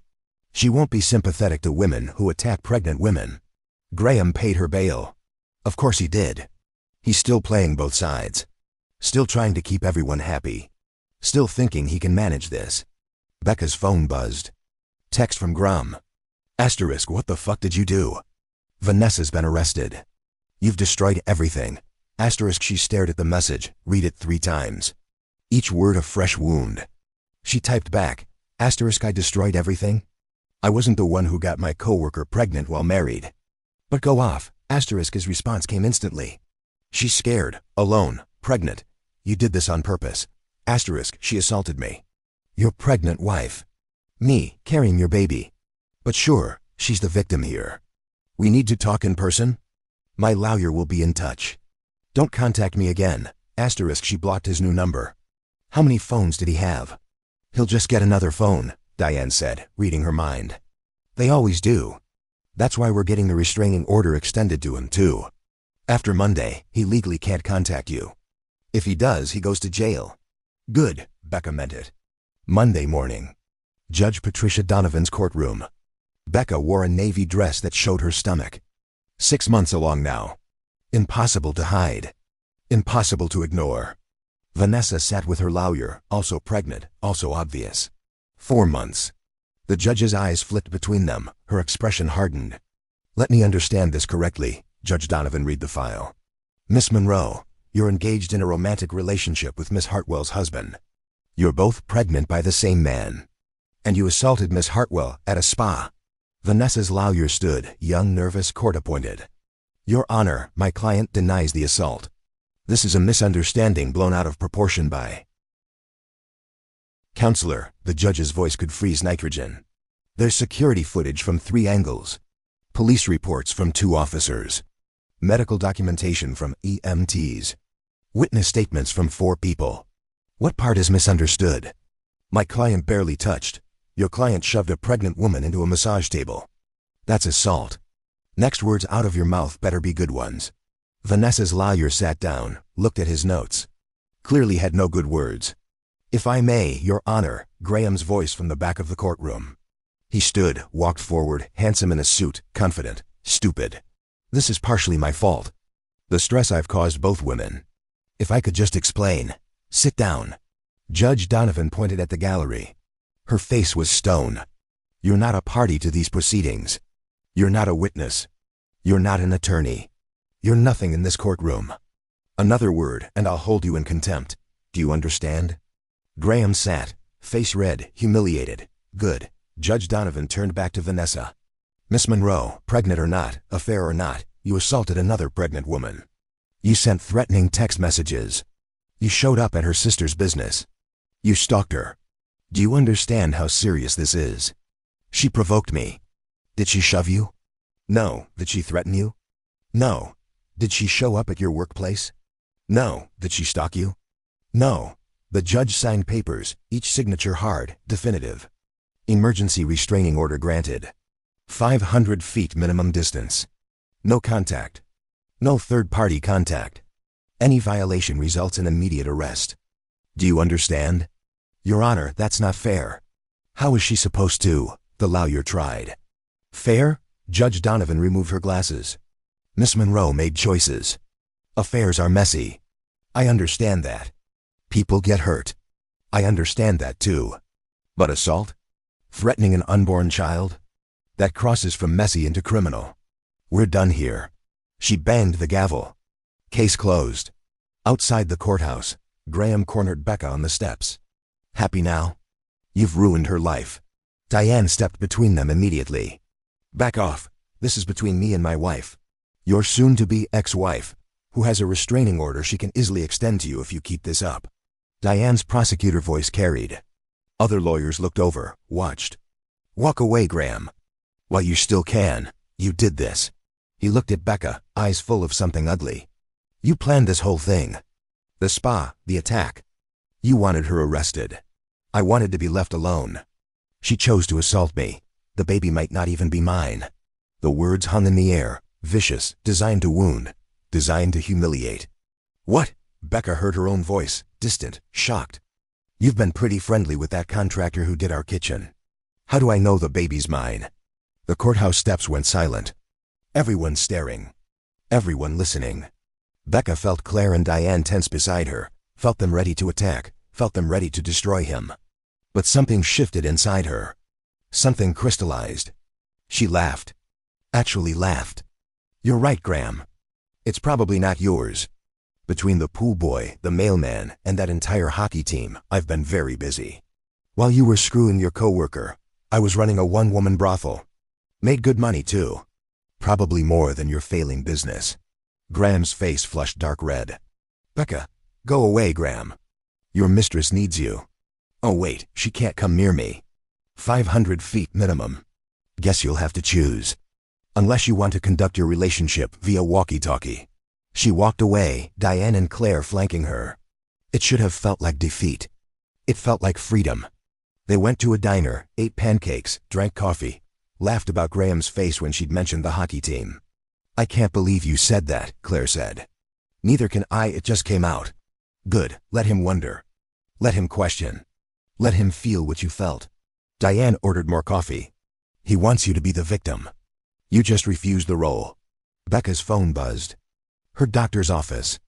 She won't be sympathetic to women who attack pregnant women. Graham paid her bail. Of course he did. He's still playing both sides. Still trying to keep everyone happy. Still thinking he can manage this. Becca's phone buzzed. Text from Grum. Asterisk, what the fuck did you do? Vanessa's been arrested. You've destroyed everything. Asterisk, she stared at the message, read it 3 times. Each word a fresh wound. She typed back, asterisk, I destroyed everything? I wasn't the one who got my coworker pregnant while married. But go off, asterisk, his response came instantly. She's scared, alone, pregnant. You did this on purpose. Asterisk, she assaulted me. Your pregnant wife. Me, carrying your baby. But sure, she's the victim here. We need to talk in person? My lawyer will be in touch. Don't contact me again. Asterisk, she blocked his new number. How many phones did he have? He'll just get another phone, Diane said, reading her mind. They always do. That's why we're getting the restraining order extended to him, too. After Monday, he legally can't contact you. If he does, he goes to jail. Good, Becca meant it. Monday morning. Judge Patricia Donovan's courtroom. Becca wore a navy dress that showed her stomach. 6 months along now. Impossible to hide. Impossible to ignore. Vanessa sat with her lawyer, also pregnant, also obvious. 4 months. The judge's eyes flicked between them, her expression hardened. Let me understand this correctly, Judge Donovan, read the file. Miss Monroe, you're engaged in a romantic relationship with Miss Hartwell's husband. You're both pregnant by the same man. And you assaulted Miss Hartwell at a spa. Vanessa's lawyer stood, young, nervous, court-appointed. Your Honor, my client denies the assault. This is a misunderstanding blown out of proportion by... Counselor, the judge's voice could freeze nitrogen. There's security footage from 3 angles. Police reports from 2 officers. Medical documentation from EMTs. Witness statements from 4 people. What part is misunderstood? My client barely touched. Your client shoved a pregnant woman into a massage table. That's assault. Next words out of your mouth better be good ones. Vanessa's lawyer sat down, looked at his notes. Clearly had no good words. If I may, Your Honor, Graham's voice from the back of the courtroom. He stood, walked forward, handsome in a suit, confident, stupid. This is partially my fault. The stress I've caused both women. If I could just explain. Sit down. Judge Donovan pointed at the gallery. Her face was stone. You're not a party to these proceedings. You're not a witness. You're not an attorney. You're nothing in this courtroom. Another word, and I'll hold you in contempt. Do you understand? Graham sat, face red, humiliated. Good. Judge Donovan turned back to Vanessa. Miss Monroe, pregnant or not, affair or not, you assaulted another pregnant woman. You sent threatening text messages. You showed up at her sister's business. You stalked her. Do you understand how serious this is? She provoked me. Did she shove you? No. Did she threaten you? No. Did she show up at your workplace? No. Did she stalk you? No. The judge signed papers, each signature hard, definitive. Emergency restraining order granted. 500 feet minimum distance. No contact. No third-party contact. Any violation results in immediate arrest. Do you understand? Your Honor, that's not fair. How is she supposed to? The lawyer tried. Fair? Judge Donovan removed her glasses. Miss Monroe made choices. Affairs are messy. I understand that. People get hurt. I understand that too. But assault? Threatening an unborn child? That crosses from messy into criminal. We're done here. She banged the gavel. Case closed. Outside the courthouse, Graham cornered Becca on the steps. Happy now? You've ruined her life. Diane stepped between them immediately. Back off. This is between me and my wife. Your soon-to-be ex-wife, who has a restraining order she can easily extend to you if you keep this up. Diane's prosecutor voice carried. Other lawyers looked over, watched. Walk away, Graham. While you still can. You did this. He looked at Becca, eyes full of something ugly. You planned this whole thing. The spa, the attack. You wanted her arrested. I wanted to be left alone. She chose to assault me. The baby might not even be mine. The words hung in the air, vicious, designed to wound, designed to humiliate. What? Becca heard her own voice, distant, shocked. You've been pretty friendly with that contractor who did our kitchen. How do I know the baby's mine? The courthouse steps went silent. Everyone staring. Everyone listening. Becca felt Claire and Diane tense beside her, felt them ready to attack, felt them ready to destroy him. But something shifted inside her. Something crystallized. She laughed. Actually laughed. You're right, Graham. It's probably not yours. Between the pool boy, the mailman, and that entire hockey team, I've been very busy. While you were screwing your coworker, I was running a one-woman brothel. Made good money, too. Probably more than your failing business. Graham's face flushed dark red. Becca, go away, Graham. Your mistress needs you. Oh wait, she can't come near me. 500 feet minimum. Guess you'll have to choose. Unless you want to conduct your relationship via walkie-talkie. She walked away, Diane and Claire flanking her. It should have felt like defeat. It felt like freedom. They went to a diner, ate pancakes, drank coffee, laughed about Graham's face when she'd mentioned the hockey team. I can't believe you said that, Claire said. Neither can I, it just came out. Good, let him wonder. Let him question. Let him feel what you felt. Diane ordered more coffee. He wants you to be the victim. You just refused the role. Becca's phone buzzed. Her doctor's office.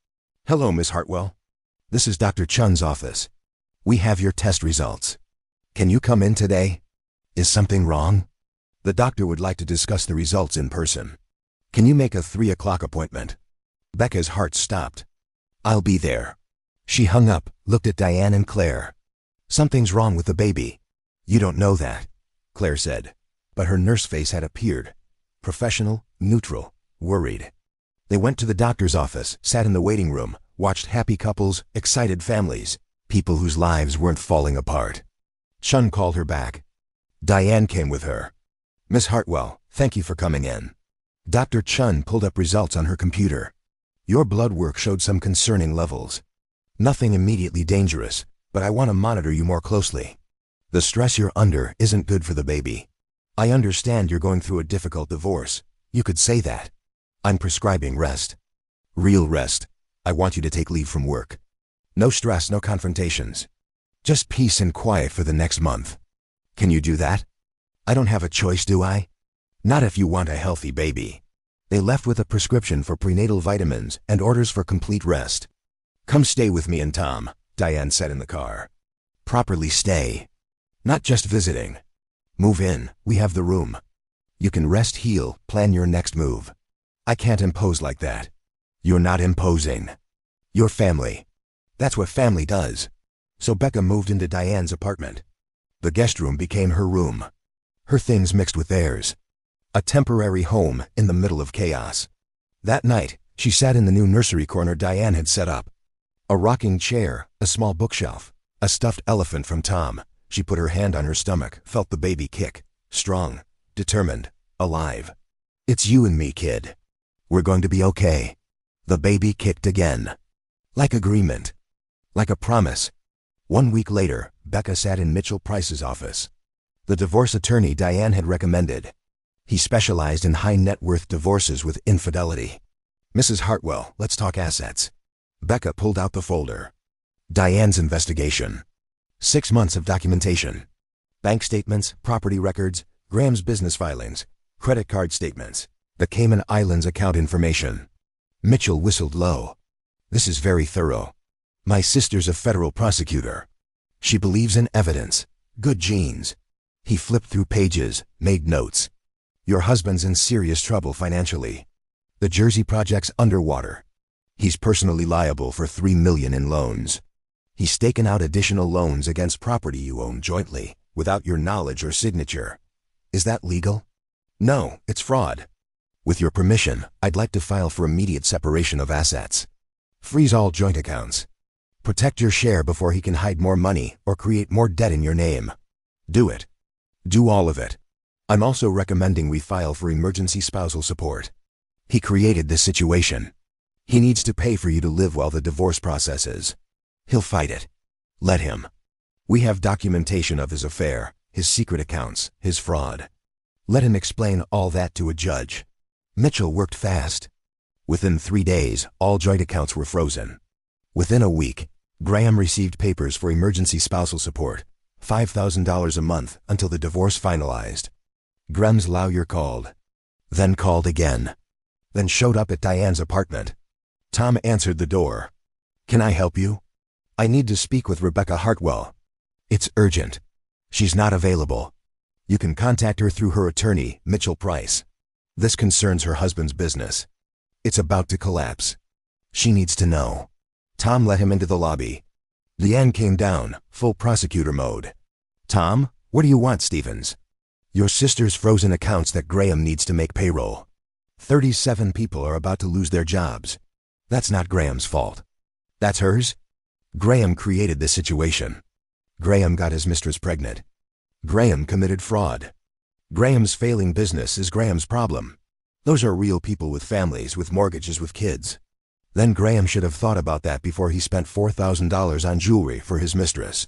Hello, Miss Hartwell. This is Dr. Chun's office. We have your test results. Can you come in today? Is something wrong? The doctor would like to discuss the results in person. Can you make a 3 o'clock appointment? Becca's heart stopped. I'll be there. She hung up, looked at Diane and Claire. Something's wrong with the baby. You don't know that, Claire said. But her nurse face had appeared. Professional, neutral, worried. They went to the doctor's office, sat in the waiting room, watched happy couples, excited families, people whose lives weren't falling apart. Chun called her back. Diane came with her. Miss Hartwell, thank you for coming in. Dr. Chun pulled up results on her computer. Your blood work showed some concerning levels. Nothing immediately dangerous, but I want to monitor you more closely. The stress you're under isn't good for the baby. I understand you're going through a difficult divorce. You could say that. I'm prescribing rest. Real rest. I want you to take leave from work. No stress, no confrontations. Just peace and quiet for the next month. Can you do that? I don't have a choice, do I? Not if you want a healthy baby. They left with a prescription for prenatal vitamins and orders for complete rest. Come stay with me and Tom, Diane said in the car. Properly stay. Not just visiting. Move in, we have the room. You can rest, heal, plan your next move. I can't impose like that. You're not imposing. You're family. That's what family does. So Becca moved into Diane's apartment. The guest room became her room. Her things mixed with theirs. A temporary home in the middle of chaos. That night, she sat in the new nursery corner Diane had set up. A rocking chair, a small bookshelf, a stuffed elephant from Tom. She put her hand on her stomach, felt the baby kick. Strong, determined, alive. It's you and me, kid. We're going to be okay. The baby kicked again. Like agreement. Like a promise. 1 week later, Becca sat in Mitchell Price's office. The divorce attorney Diane had recommended. He specialized in high-net-worth divorces with infidelity. Mrs. Hartwell, let's talk assets. Becca pulled out the folder. Diane's investigation. 6 months of documentation. Bank statements, property records, Graham's business filings, credit card statements, the Cayman Islands account information. Mitchell whistled low. This is very thorough. My sister's a federal prosecutor. She believes in evidence. Good genes. He flipped through pages, made notes. Your husband's in serious trouble financially. The Jersey project's underwater. He's personally liable for $3 million in loans. He's taken out additional loans against property you own jointly, without your knowledge or signature. Is that legal? No, it's fraud. With your permission, I'd like to file for immediate separation of assets. Freeze all joint accounts. Protect your share before he can hide more money or create more debt in your name. Do it. Do all of it. I'm also recommending we file for emergency spousal support. He created this situation. He needs to pay for you to live while the divorce processes. He'll fight it. Let him. We have documentation of his affair, his secret accounts, his fraud. Let him explain all that to a judge. Mitchell worked fast. Within 3 days, all joint accounts were frozen. Within a week, Graham received papers for emergency spousal support, $5,000 a month until the divorce finalized. Graham's lawyer called. Then called again. Then showed up at Diane's apartment. Tom answered the door. Can I help you? I need to speak with Rebecca Hartwell. It's urgent. She's not available. You can contact her through her attorney, Mitchell Price. This concerns her husband's business. It's about to collapse. She needs to know. Tom let him into the lobby. Leanne came down, full prosecutor mode. Tom, what do you want, Stevens? Your sister's frozen accounts that Graham needs to make payroll. 37 people are about to lose their jobs. That's not Graham's fault. That's hers? Graham created this situation. Graham got his mistress pregnant. Graham committed fraud. Graham's failing business is Graham's problem. Those are real people with families, with mortgages, with kids. Then Graham should have thought about that before he spent $4,000 on jewelry for his mistress.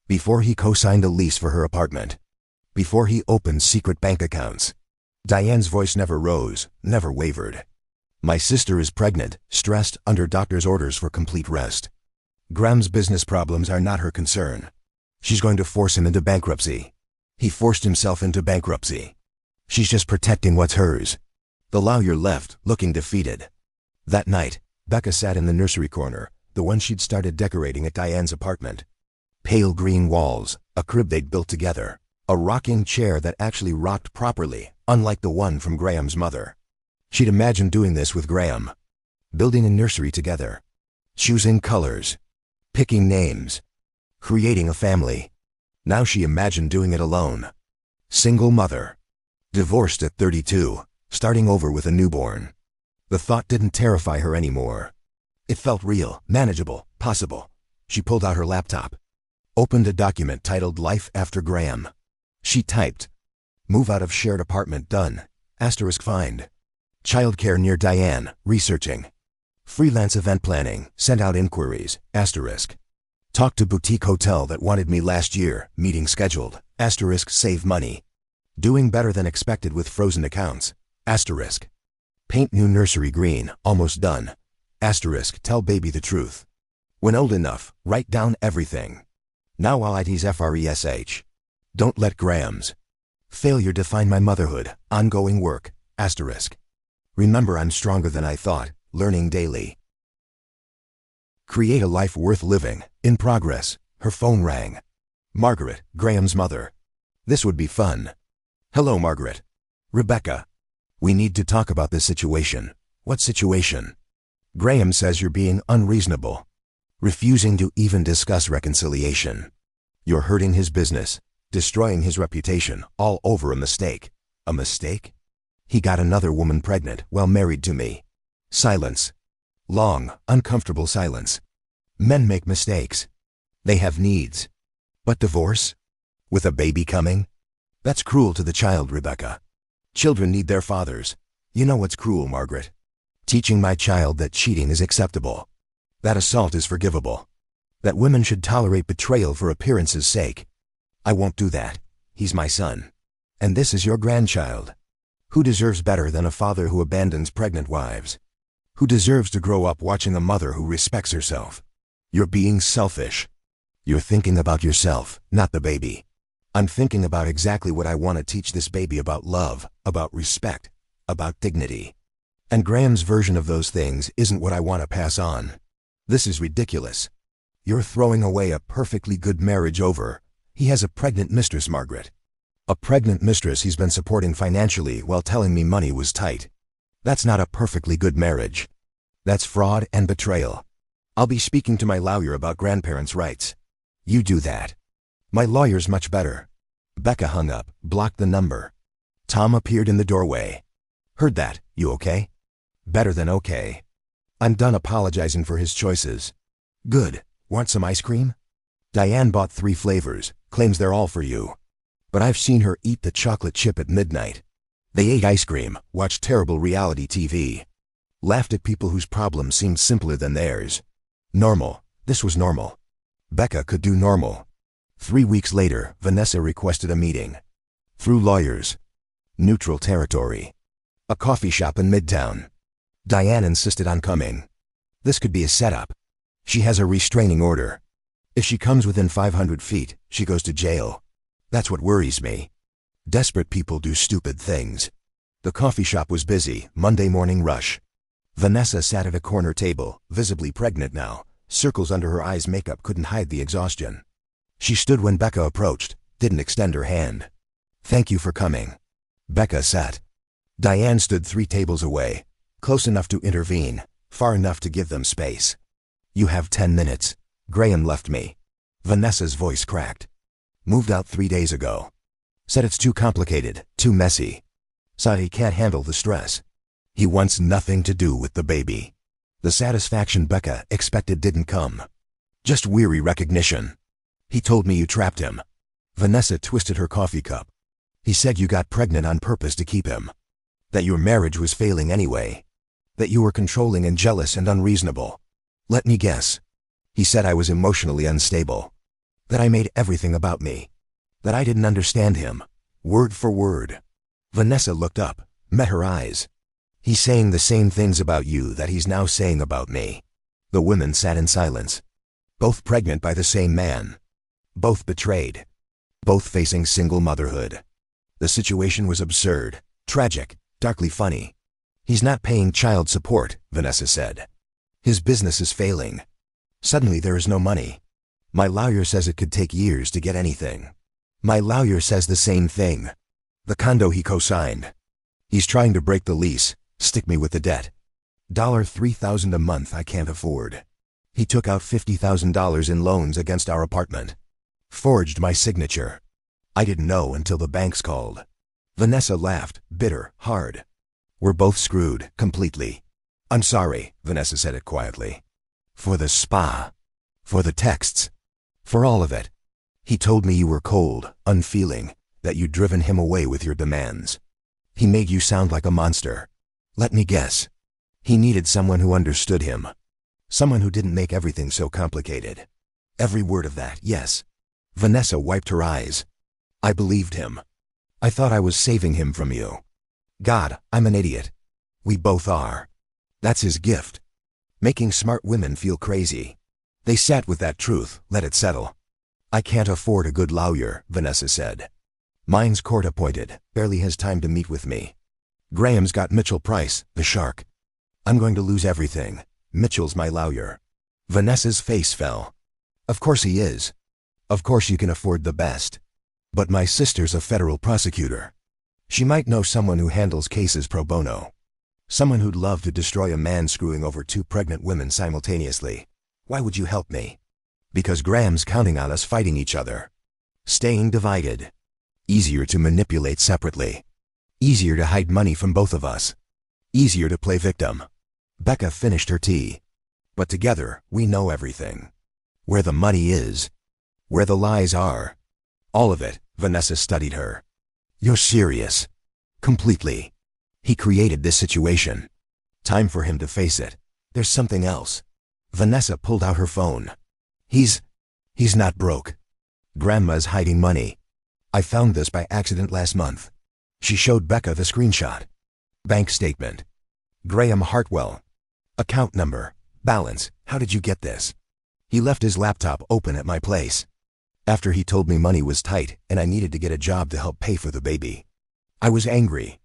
Before he co-signed a lease for her apartment. Before he opened secret bank accounts. Diane's voice never rose, never wavered. My sister is pregnant, stressed, under doctor's orders for complete rest. Graham's business problems are not her concern. She's going to force him into bankruptcy. He forced himself into bankruptcy. She's just protecting what's hers. The lawyer left, looking defeated. That night, Becca sat in the nursery corner, the one she'd started decorating at Diane's apartment. Pale green walls, a crib they'd built together, a rocking chair that actually rocked properly, unlike the one from Graham's mother. She'd imagined doing this with Graham. Building a nursery together. Choosing colors. Picking names. Creating a family. Now she imagined doing it alone. Single mother. Divorced at 32, starting over with a newborn. The thought didn't terrify her anymore. It felt real, manageable, possible. She pulled out her laptop. Opened a document titled Life After Graham. She typed. Move out of shared apartment done. Asterisk find. Childcare near Diane, researching. Freelance event planning, sent out inquiries, asterisk. Talked to boutique hotel that wanted me last year, meeting scheduled, asterisk save money. Doing better than expected with frozen accounts, asterisk. Paint new nursery green, almost done, asterisk tell baby the truth. When old enough, write down everything. Now I'll ID's FRESH. Don't let Graham's. Failure define my motherhood, ongoing work, asterisk. Remember I'm stronger than I thought, learning daily. Create a life worth living, in progress. Her phone rang. Margaret, Graham's mother. This would be fun. Hello, Margaret. Rebecca. We need to talk about this situation. What situation? Graham says you're being unreasonable. Refusing to even discuss reconciliation. You're hurting his business, destroying his reputation, all over a mistake. A mistake? He got another woman pregnant while married to me. Silence. Long, uncomfortable silence. Men make mistakes. They have needs. But divorce? With a baby coming? That's cruel to the child, Rebecca. Children need their fathers. You know what's cruel, Margaret? Teaching my child that cheating is acceptable. That assault is forgivable. That women should tolerate betrayal for appearance's sake. I won't do that. He's my son. And this is your grandchild. Who deserves better than a father who abandons pregnant wives? Who deserves to grow up watching a mother who respects herself? You're being selfish. You're thinking about yourself, not the baby. I'm thinking about exactly what I want to teach this baby about love, about respect, about dignity. And Graham's version of those things isn't what I want to pass on. This is ridiculous. You're throwing away a perfectly good marriage over. He has a pregnant mistress, Margaret. A pregnant mistress he's been supporting financially while telling me money was tight. That's not a perfectly good marriage. That's fraud and betrayal. I'll be speaking to my lawyer about grandparents' rights. You do that. My lawyer's much better. Becca hung up, blocked the number. Tom appeared in the doorway. Heard that, you okay? Better than okay. I'm done apologizing for his choices. Good. Want some ice cream? Diane bought 3 flavors, claims they're all for you. But I've seen her eat the chocolate chip at midnight. They ate ice cream, watched terrible reality TV. Laughed at people whose problems seemed simpler than theirs. Normal. This was normal. Becca could do normal. 3 weeks later, Vanessa requested a meeting. Through lawyers. Neutral territory. A coffee shop in Midtown. Diane insisted on coming. This could be a setup. She has a restraining order. If she comes within 500 feet, she goes to jail. That's what worries me. Desperate people do stupid things. The coffee shop was busy, Monday morning rush. Vanessa sat at a corner table, visibly pregnant now. Circles under her eyes, makeup couldn't hide the exhaustion. She stood when Becca approached, didn't extend her hand. Thank you for coming. Becca sat. Diane stood 3 tables away, close enough to intervene, far enough to give them space. You have 10 minutes. Graham left me. Vanessa's voice cracked. Moved out 3 days ago. Said it's too complicated, too messy. Said he can't handle the stress. He wants nothing to do with the baby. The satisfaction Becca expected didn't come. Just weary recognition. He told me you trapped him. Vanessa twisted her coffee cup. He said you got pregnant on purpose to keep him. That your marriage was failing anyway. That you were controlling and jealous and unreasonable. Let me guess. He said I was emotionally unstable. That I made everything about me. That I didn't understand him. Word for word. Vanessa looked up, met her eyes. He's saying the same things about you that he's now saying about me. The women sat in silence. Both pregnant by the same man. Both betrayed. Both facing single motherhood. The situation was absurd, tragic, darkly funny. He's not paying child support, Vanessa said. His business is failing. Suddenly there is no money. My lawyer says it could take years to get anything. My lawyer says the same thing. The condo he co-signed. He's trying to break the lease, stick me with the debt. $3,000 a month I can't afford. He took out $50,000 in loans against our apartment. Forged my signature. I didn't know until the banks called. Vanessa laughed, bitter, hard. We're both screwed, completely. I'm sorry, Vanessa said it quietly. For the spa. For the texts. For all of it. He told me you were cold, unfeeling, that you'd driven him away with your demands. He made you sound like a monster. Let me guess. He needed someone who understood him. Someone who didn't make everything so complicated. Every word of that, yes. Vanessa wiped her eyes. I believed him. I thought I was saving him from you. God, I'm an idiot. We both are. That's his gift. Making smart women feel crazy. They sat with that truth, let it settle. I can't afford a good lawyer, Vanessa said. Mine's court appointed, barely has time to meet with me. Graham's got Mitchell Price, the shark. I'm going to lose everything. Mitchell's my lawyer. Vanessa's face fell. Of course he is. Of course you can afford the best. But my sister's a federal prosecutor. She might know someone who handles cases pro bono. Someone who'd love to destroy a man screwing over 2 pregnant women simultaneously. Why would you help me? Because Graham's counting on us fighting each other. Staying divided. Easier to manipulate separately. Easier to hide money from both of us. Easier to play victim. Becca finished her tea. But together, we know everything. Where the money is. Where the lies are. All of it, Vanessa studied her. You're serious. Completely. He created this situation. Time for him to face it. There's something else. Vanessa pulled out her phone. He's not broke. Grandma's hiding money. I found this by accident last month. She showed Becca the screenshot. Bank statement. Graham Hartwell. Account number. Balance. How did you get this? He left his laptop open at my place. After he told me money was tight and I needed to get a job to help pay for the baby. I was angry.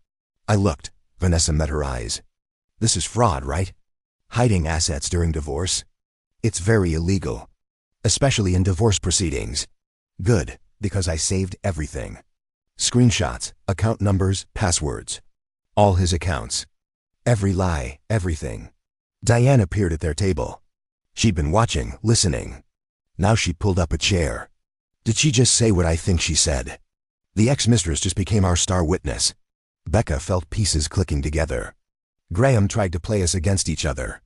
I looked. Vanessa met her eyes. This is fraud, right? Hiding assets during divorce? It's very illegal. Especially in divorce proceedings. Good, because I saved everything. Screenshots, account numbers, passwords. All his accounts. Every lie, everything. Diane appeared at their table. She'd been watching, listening. Now she pulled up a chair. Did she just say what I think she said? The ex-mistress just became our star witness. Becca felt pieces clicking together. Graham tried to play us against each other.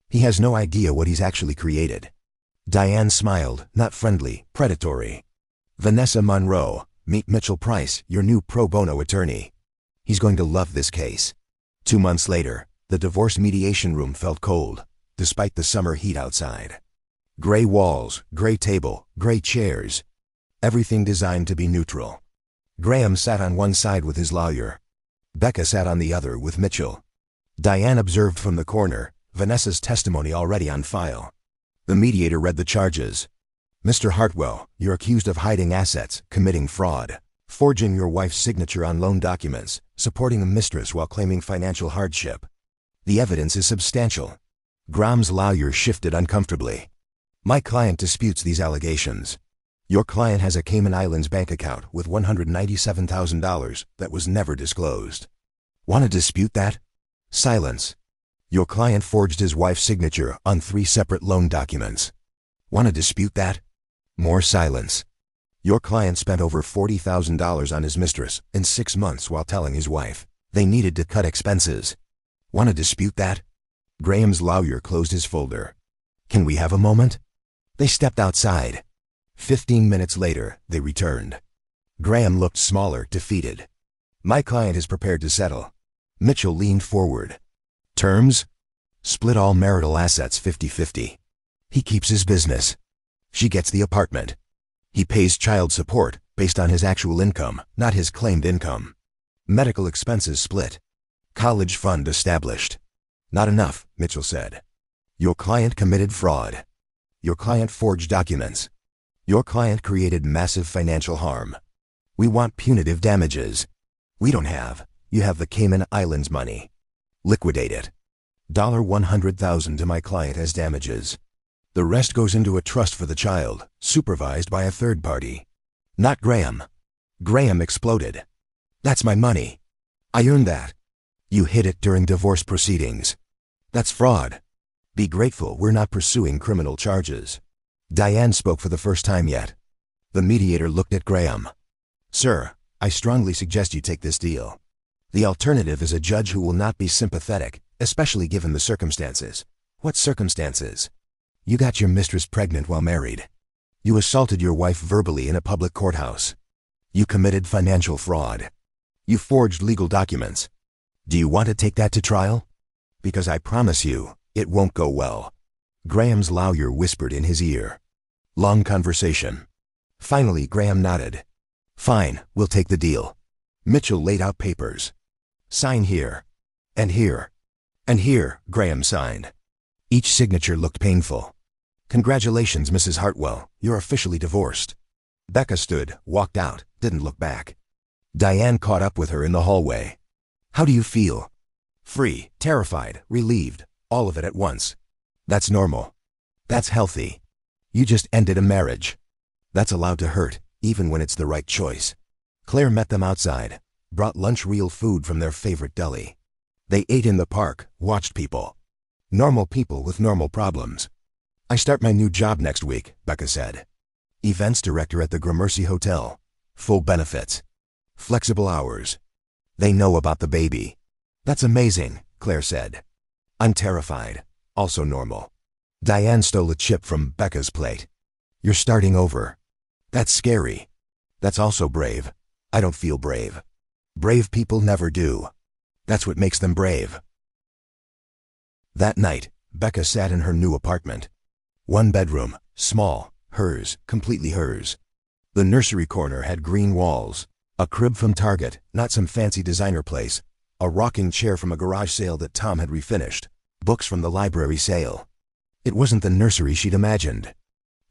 He has no idea what he's actually created. Diane smiled, not friendly, predatory. Vanessa Monroe, meet Mitchell Price, your new pro bono attorney. He's going to love this case. 2 months later, the divorce mediation room felt cold, despite the summer heat outside. Gray walls, gray table, gray chairs. Everything designed to be neutral. Graham sat on one side with his lawyer. Becca sat on the other with Mitchell. Diane observed from the corner, Vanessa's testimony already on file. The mediator read the charges. Mr. Hartwell, you're accused of hiding assets, committing fraud, forging your wife's signature on loan documents, supporting a mistress while claiming financial hardship. The evidence is substantial. Graham's lawyer shifted uncomfortably. My client disputes these allegations. Your client has a Cayman Islands bank account with $197,000 that was never disclosed. Want to dispute that? Silence. Your client forged his wife's signature on 3 separate loan documents. Want to dispute that? More silence. Your client spent over $40,000 on his mistress in 6 months while telling his wife they needed to cut expenses. Want to dispute that? Graham's lawyer closed his folder. Can we have a moment? They stepped outside. 15 minutes later, they returned. Graham looked smaller, defeated. My client is prepared to settle. Mitchell leaned forward. Terms? Split all marital assets 50-50. He keeps his business. She gets the apartment. He pays child support based on his actual income, not his claimed income. Medical expenses split. College fund established. Not enough, Mitchell said. Your client committed fraud. Your client forged documents. Your client created massive financial harm. We want punitive damages. We don't have. You have the Cayman Islands money. Liquidate it. $100,000 to my client as damages. The rest goes into a trust for the child, supervised by a third party. Not Graham. Graham exploded. That's my money. I earned that. You hid it during divorce proceedings. That's fraud. Be grateful we're not pursuing criminal charges. Diane spoke for the first time yet. The mediator looked at Graham. Sir, I strongly suggest you take this deal. The alternative is a judge who will not be sympathetic, especially given the circumstances. What circumstances? You got your mistress pregnant while married. You assaulted your wife verbally in a public courthouse. You committed financial fraud. You forged legal documents. Do you want to take that to trial? Because I promise you, it won't go well. Graham's lawyer whispered in his ear. Long conversation. Finally, Graham nodded. Fine, we'll take the deal. Mitchell laid out papers. Sign here. And here. And here, Graham signed. Each signature looked painful. Congratulations, Mrs. Hartwell, you're officially divorced. Becca stood, walked out, didn't look back. Diane caught up with her in the hallway. How do you feel? Free, terrified, relieved, all of it at once. That's normal. That's healthy. You just ended a marriage. That's allowed to hurt, even when it's the right choice. Claire met them outside, brought lunch real food from their favorite deli. They ate in the park, watched people. Normal people with normal problems. I start my new job next week, Becca said. Events director at the Gramercy Hotel. Full benefits. Flexible hours. They know about the baby. That's amazing, Claire said. I'm terrified. Also normal. Diane stole a chip from Becca's plate. You're starting over. That's scary. That's also brave. I don't feel brave. Brave people never do. That's what makes them brave. That night, Becca sat in her new apartment. 1 bedroom, small, hers, completely hers. The nursery corner had green walls. A crib from Target, not some fancy designer place. A rocking chair from a garage sale that Tom had refinished. Books from the library sale. It wasn't the nursery she'd imagined.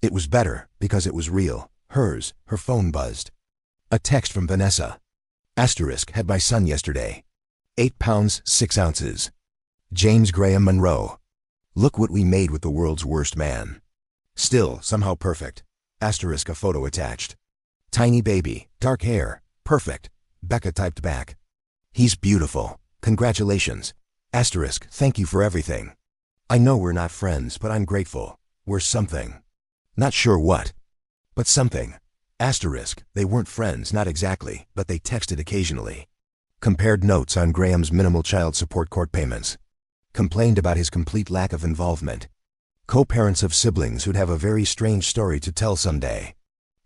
It was better because it was real. Hers. Her phone buzzed. A text from Vanessa. Asterisk, had my son yesterday. 8 pounds, 6 ounces. James Graham Monroe. Look what we made with the world's worst man. Still, somehow perfect. Asterisk, a photo attached. Tiny baby, dark hair, perfect. Becca typed back. He's beautiful. Congratulations. Asterisk, thank you for everything. I know we're not friends, but I'm grateful. were something. Not sure what, but something. Asterisk, they weren't friends, not exactly, but they texted occasionally. Compared notes on Graham's minimal child support court payments. Complained about his complete lack of involvement. Co-parents of siblings who'd have a very strange story to tell someday.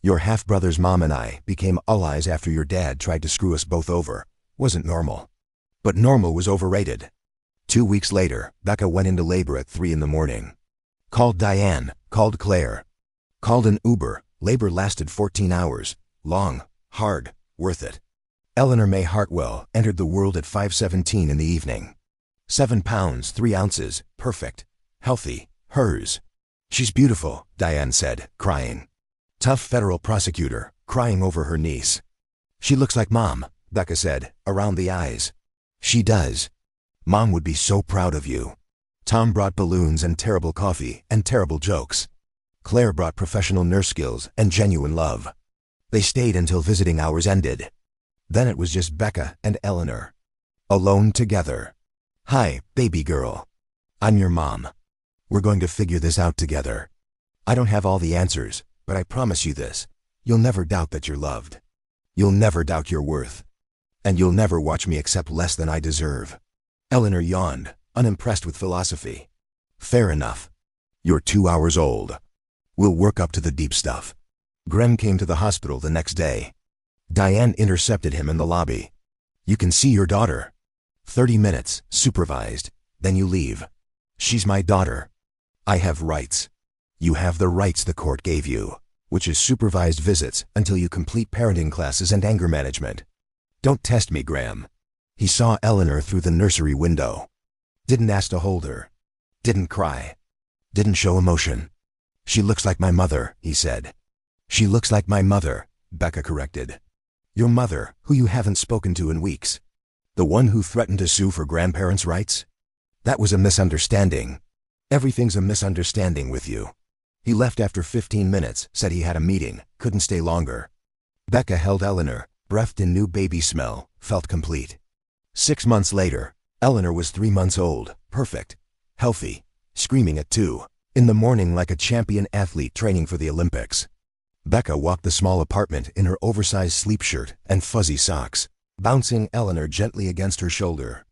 Your half-brother's mom and I became allies after your dad tried to screw us both over. Wasn't normal. But normal was overrated. 2 weeks later, Becca went into labor at 3 in the morning. Called Diane, called Claire. Called an Uber. Labor lasted 14 hours. Long, hard, worth it. Eleanor May Hartwell entered the world at 5:17 in the evening. 7 pounds, 3 ounces, perfect, healthy, hers. She's beautiful, Diane said, crying. Tough federal prosecutor, crying over her niece. She looks like Mom, Becca said, around the eyes. She does. Mom would be so proud of you. Tom brought balloons and terrible coffee and terrible jokes. Claire brought professional nurse skills and genuine love. They stayed until visiting hours ended. Then it was just Becca and Eleanor. Alone together. Hi, baby girl. I'm your mom. We're going to figure this out together. I don't have all the answers, but I promise you this. You'll never doubt that you're loved. You'll never doubt your worth. And you'll never watch me accept less than I deserve. Eleanor yawned, unimpressed with philosophy. Fair enough. You're 2 hours old. We'll work up to the deep stuff. Graham came to the hospital the next day. Diane intercepted him in the lobby. You can see your daughter. 30 minutes, supervised, then you leave. She's my daughter. I have rights. You have the rights the court gave you, which is supervised visits until you complete parenting classes and anger management. Don't test me, Graham. He saw Eleanor through the nursery window. Didn't ask to hold her. Didn't cry. Didn't show emotion. She looks like my mother, he said. She looks like my mother, Becca corrected. Your mother, who you haven't spoken to in weeks. The one who threatened to sue for grandparents' rights? That was a misunderstanding. Everything's a misunderstanding with you. He left after 15 minutes, said he had a meeting, couldn't stay longer. Becca held Eleanor, breathed in new baby smell, felt complete. 6 months later, Eleanor was 3 months old, perfect, healthy, screaming at 2 in the morning like a champion athlete training for the Olympics. Becca walked the small apartment in her oversized sleep shirt and fuzzy socks, bouncing Eleanor gently against her shoulder.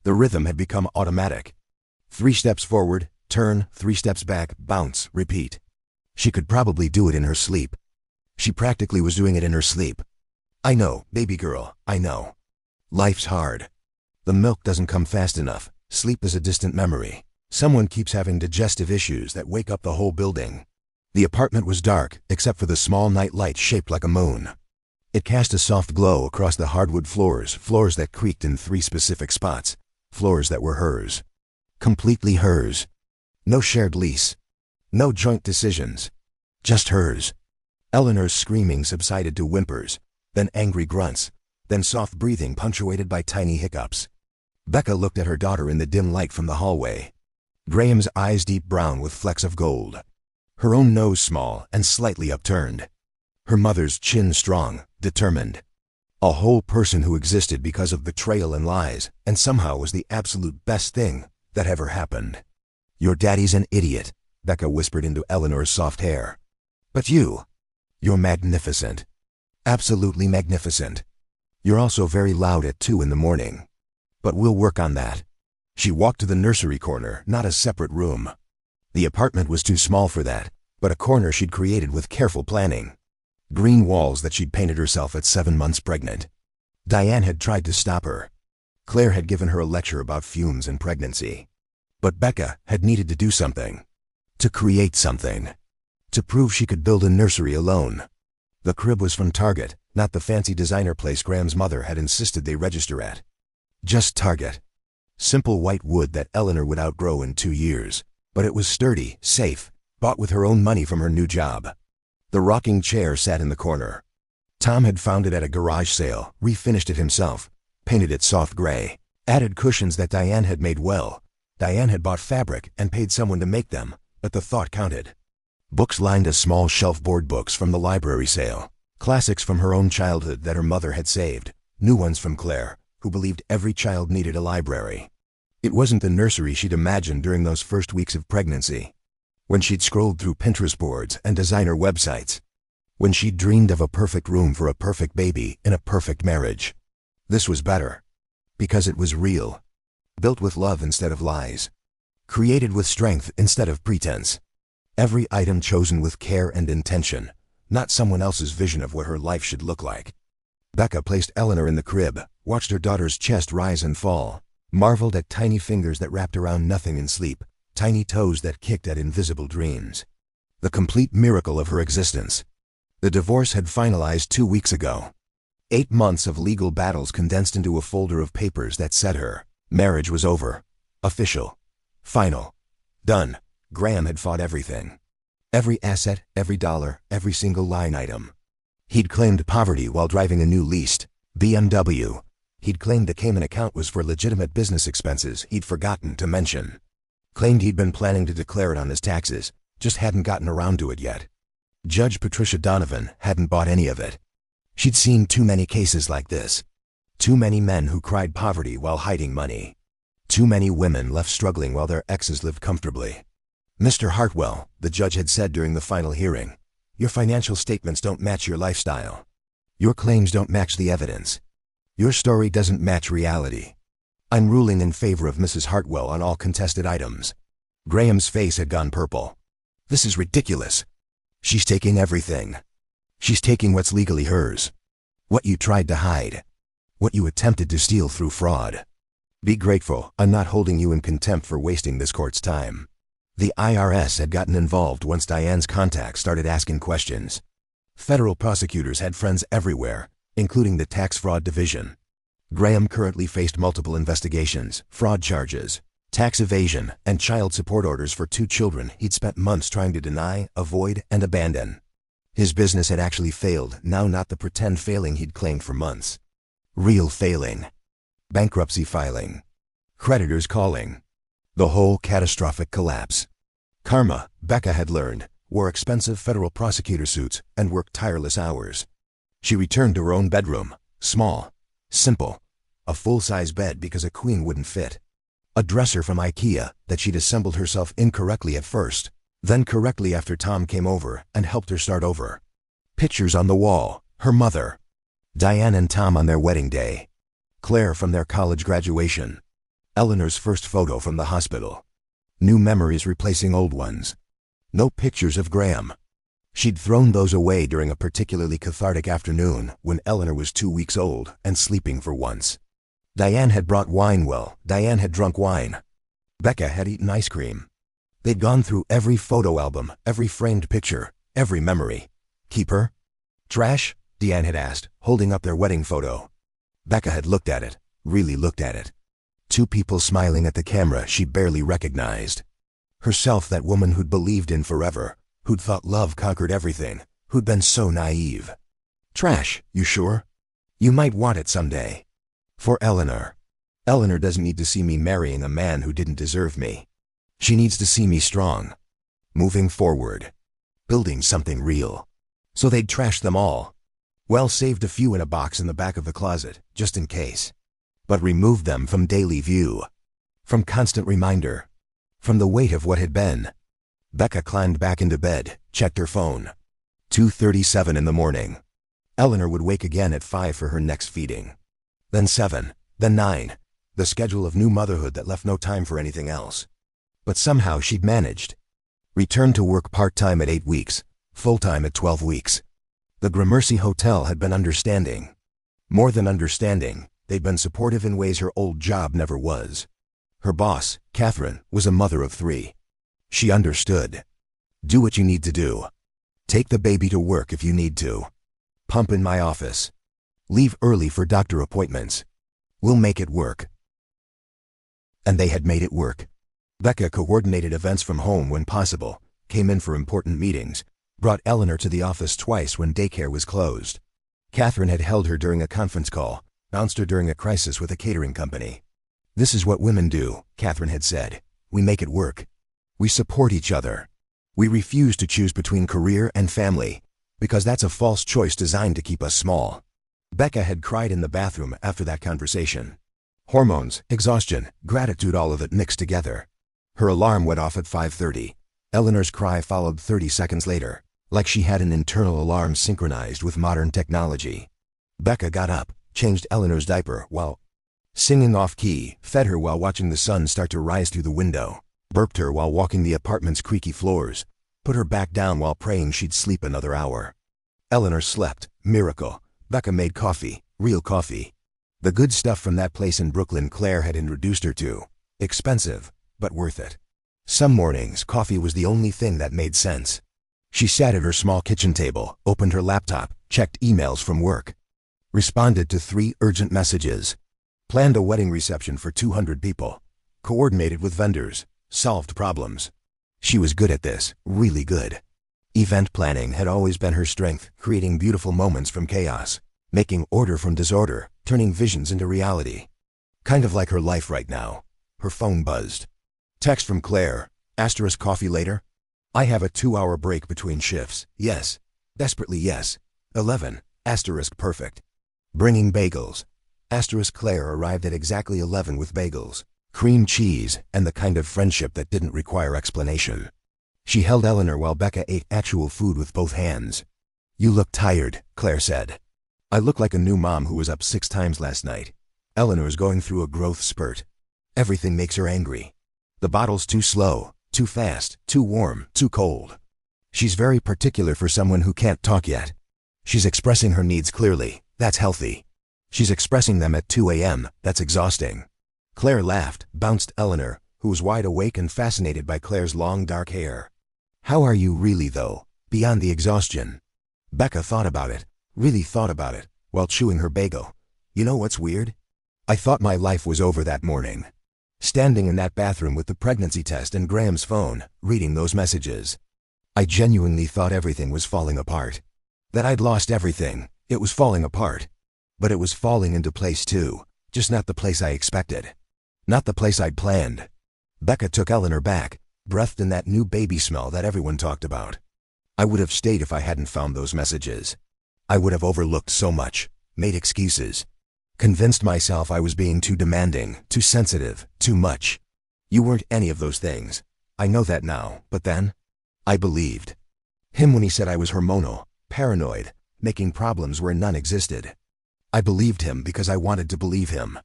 The rhythm had become automatic. 3 steps forward, turn, 3 steps back, bounce, repeat. She could probably do it in her sleep. She practically was doing it in her sleep. I know, baby girl, I know. Life's hard. The milk doesn't come fast enough. Sleep is a distant memory. Someone keeps having digestive issues that wake up the whole building. The apartment was dark, except for the small night light shaped like a moon. It cast a soft glow across the hardwood floors, floors that creaked in 3 specific spots, floors that were hers. Completely hers. No shared lease. No joint decisions. Just hers. Eleanor's screaming subsided to whimpers, then angry grunts, then soft breathing punctuated by tiny hiccups. Becca looked at her daughter in the dim light from the hallway. Graham's eyes deep brown with flecks of gold. Her own nose small and slightly upturned. Her mother's chin strong, determined. A whole person who existed because of betrayal and lies, and somehow was the absolute best thing that ever happened. Your daddy's an idiot, Becca whispered into Eleanor's soft hair. But you're magnificent. Absolutely magnificent. You're also very loud at 2 in the morning. But we'll work on that. She walked to the nursery corner, not a separate room. The apartment was too small for that, but a corner she'd created with careful planning. Green walls that she'd painted herself at 7 months pregnant. Diane had tried to stop her. Claire had given her a lecture about fumes and pregnancy. But Becca had needed to do something. To create something. To prove she could build a nursery alone. The crib was from Target, not the fancy designer place Graham's mother had insisted they register at. Just Target. Simple white wood that Eleanor would outgrow in 2 years. But it was sturdy, safe, bought with her own money from her new job. The rocking chair sat in the corner. Tom had found it at a garage sale, refinished it himself, painted it soft gray, added cushions that Diane had made well. Diane had bought fabric and paid someone to make them, but the thought counted. Books lined a small shelf, board books from the library sale, classics from her own childhood that her mother had saved, new ones from Claire, who believed every child needed a library. It wasn't the nursery she'd imagined during those first weeks of pregnancy. When she'd scrolled through Pinterest boards and designer websites. When she'd dreamed of a perfect room for a perfect baby in a perfect marriage. This was better. Because it was real. Built with love instead of lies. Created with strength instead of pretense. Every item chosen with care and intention, not someone else's vision of what her life should look like. Becca placed Eleanor in the crib, watched her daughter's chest rise and fall, marveled at tiny fingers that wrapped around nothing in sleep, tiny toes that kicked at invisible dreams. The complete miracle of her existence. The divorce had finalized 2 weeks ago. 8 months of legal battles condensed into a folder of papers that said her marriage was over. Official. Final. Done. Graham had fought everything. Every asset, every dollar, every single line item. He'd claimed poverty while driving a new leased BMW. He'd claimed the Cayman account was for legitimate business expenses he'd forgotten to mention. Claimed he'd been planning to declare it on his taxes, just hadn't gotten around to it yet. Judge Patricia Donovan hadn't bought any of it. She'd seen too many cases like this. Too many men who cried poverty while hiding money. Too many women left struggling while their exes lived comfortably. Mr. Hartwell, the judge had said during the final hearing, your financial statements don't match your lifestyle. Your claims don't match the evidence. Your story doesn't match reality. I'm ruling in favor of Mrs. Hartwell on all contested items. Graham's face had gone purple. This is ridiculous. She's taking everything. She's taking what's legally hers. What you tried to hide. What you attempted to steal through fraud. Be grateful I'm not holding you in contempt for wasting this court's time. The IRS had gotten involved once Diane's contacts started asking questions. Federal prosecutors had friends everywhere, including the tax fraud division. Graham currently faced multiple investigations, fraud charges, tax evasion, and child support orders for 2 children he'd spent months trying to deny, avoid, and abandon. His business had actually failed, now not the pretend failing he'd claimed for months. Real failing. Bankruptcy filing. Creditors calling. The whole catastrophic collapse. Karma, Becca had learned, wore expensive federal prosecutor suits and worked tireless hours. She returned to her own bedroom, small, simple, a full-size bed because a queen wouldn't fit. A dresser from IKEA that she'd assembled herself incorrectly at first, then correctly after Tom came over and helped her start over. Pictures on the wall, her mother. Diane and Tom on their wedding day. Claire from their college graduation. Eleanor's first photo from the hospital. New memories replacing old ones. No pictures of Graham. She'd thrown those away during a particularly cathartic afternoon when Eleanor was 2 weeks old and sleeping for once. Diane had brought wine. Diane had drunk wine. Becca had eaten ice cream. They'd gone through every photo album, every framed picture, every memory. Keep her? Trash? Diane had asked, holding up their wedding photo. Becca had looked at it, really looked at it. 2 people smiling at the camera she barely recognized. Herself, that woman who'd believed in forever, who'd thought love conquered everything, who'd been so naive. Trash, you sure? You might want it someday. For Eleanor. Eleanor doesn't need to see me marrying a man who didn't deserve me. She needs to see me strong. Moving forward. Building something real. So they'd trashed them all. Well, saved a few in a box in the back of the closet, just in case. But removed them from daily view. From constant reminder. From the weight of what had been. Becca climbed back into bed, checked her phone. 2:37 in the morning. Eleanor would wake again at 5 for her next feeding. Then 7, then 9. The schedule of new motherhood that left no time for anything else. But somehow she'd managed. Returned to work part-time at 8 weeks, full-time at 12 weeks. The Gramercy Hotel had been understanding. More than understanding, they'd been supportive in ways her old job never was. Her boss, Catherine, was a mother of 3. She understood. Do what you need to do. Take the baby to work if you need to. Pump in my office. Leave early for doctor appointments. We'll make it work. And they had made it work. Becca coordinated events from home when possible, came in for important meetings, brought Eleanor to the office twice when daycare was closed. Catherine had held her during a conference call, bounced her during a crisis with a catering company. This is what women do, Catherine had said. We make it work. We support each other. We refuse to choose between career and family, because that's a false choice designed to keep us small. Becca had cried in the bathroom after that conversation. Hormones, exhaustion, gratitude, all of it mixed together. Her alarm went off at 5:30. Eleanor's cry followed 30 seconds later, like she had an internal alarm synchronized with modern technology. Becca got up, changed Eleanor's diaper while singing off-key, fed her while watching the sun start to rise through the window, burped her while walking the apartment's creaky floors, put her back down while praying she'd sleep another hour. Eleanor slept. Miracle. Becca made coffee. Real coffee. The good stuff from that place in Brooklyn Claire had introduced her to. Expensive, but worth it. Some mornings, coffee was the only thing that made sense. She sat at her small kitchen table, opened her laptop, checked emails from work, responded to 3 urgent messages, planned a wedding reception for 200 people, coordinated with vendors, solved problems. She was good at this, really good. Event planning had always been her strength, creating beautiful moments from chaos, making order from disorder, turning visions into reality. Kind of like her life right now. Her phone buzzed. Text from Claire. Asterisk coffee later? I have a 2-hour break between shifts. Yes. Desperately yes. 11. Asterisk perfect. Bringing bagels. Asterisk Claire arrived at exactly 11 with bagels, cream cheese, and the kind of friendship that didn't require explanation. She held Eleanor while Becca ate actual food with both hands. You look tired, Claire said. I look like a new mom who was up 6 times last night. Eleanor's going through a growth spurt. Everything makes her angry. The bottle's too slow, too fast, too warm, too cold. She's very particular for someone who can't talk yet. She's expressing her needs clearly. That's healthy. She's expressing them at 2 a.m. That's exhausting. Claire laughed, bounced Eleanor, who was wide awake and fascinated by Claire's long dark hair. How are you really, though, beyond the exhaustion? Becca thought about it, really thought about it, while chewing her bagel. You know what's weird? I thought my life was over that morning. Standing in that bathroom with the pregnancy test and Graham's phone, reading those messages. I genuinely thought everything was falling apart. That I'd lost everything. It was falling apart. But it was falling into place too, just not the place I expected. Not the place I'd planned. Becca took Eleanor back, breathed in that new baby smell that everyone talked about. I would have stayed if I hadn't found those messages. I would have overlooked so much, made excuses. Convinced myself I was being too demanding, too sensitive, too much. You weren't any of those things. I know that now, but then? I believed him when he said I was hormonal, paranoid, making problems where none existed. I believed him because I wanted to believe him.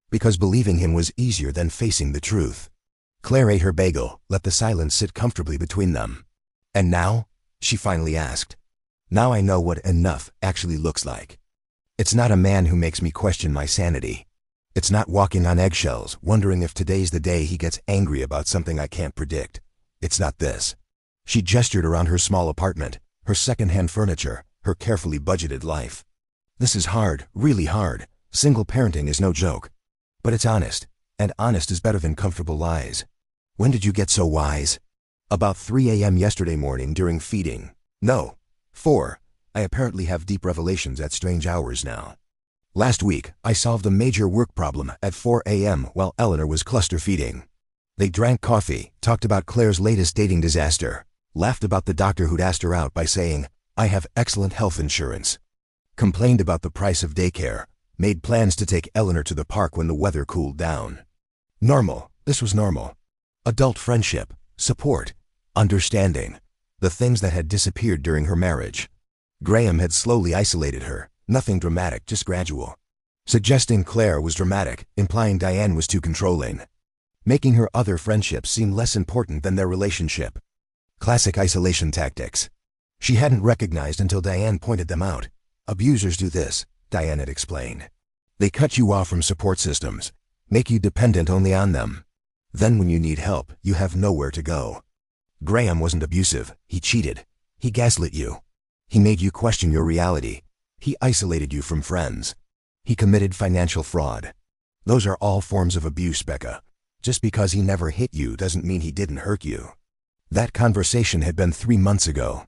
Because believing him was easier than facing the truth. Claire ate her bagel, let the silence sit comfortably between them. And now? She finally asked. Now I know what enough actually looks like. It's not a man who makes me question my sanity. It's not walking on eggshells, wondering if today's the day he gets angry about something I can't predict. It's not this. She gestured around her small apartment, her second-hand furniture, her carefully budgeted life. This is hard, really hard. Single parenting is no joke. But it's honest, and honest is better than comfortable lies. When did you get so wise? About 3 a.m. yesterday morning during feeding. No, 4. I apparently have deep revelations at strange hours now. Last week, I solved a major work problem at 4 a.m. while Eleanor was cluster feeding. They drank coffee, talked about Claire's latest dating disaster, laughed about the doctor who'd asked her out by saying, I have excellent health insurance, complained about the price of daycare, made plans to take Eleanor to the park when the weather cooled down. Normal. This was normal. Adult friendship, support, understanding, the things that had disappeared during her marriage. Graham had slowly isolated her, nothing dramatic, just gradual. Suggesting Claire was dramatic, implying Diane was too controlling. Making her other friendships seem less important than their relationship. Classic isolation tactics. She hadn't recognized until Diane pointed them out. Abusers do this, Diane had explained. They cut you off from support systems, make you dependent only on them. Then when you need help, you have nowhere to go. Graham wasn't abusive, he cheated. He gaslit you. He made you question your reality. He isolated you from friends. He committed financial fraud. Those are all forms of abuse, Becca. Just because he never hit you doesn't mean he didn't hurt you. That conversation had been 3 months ago.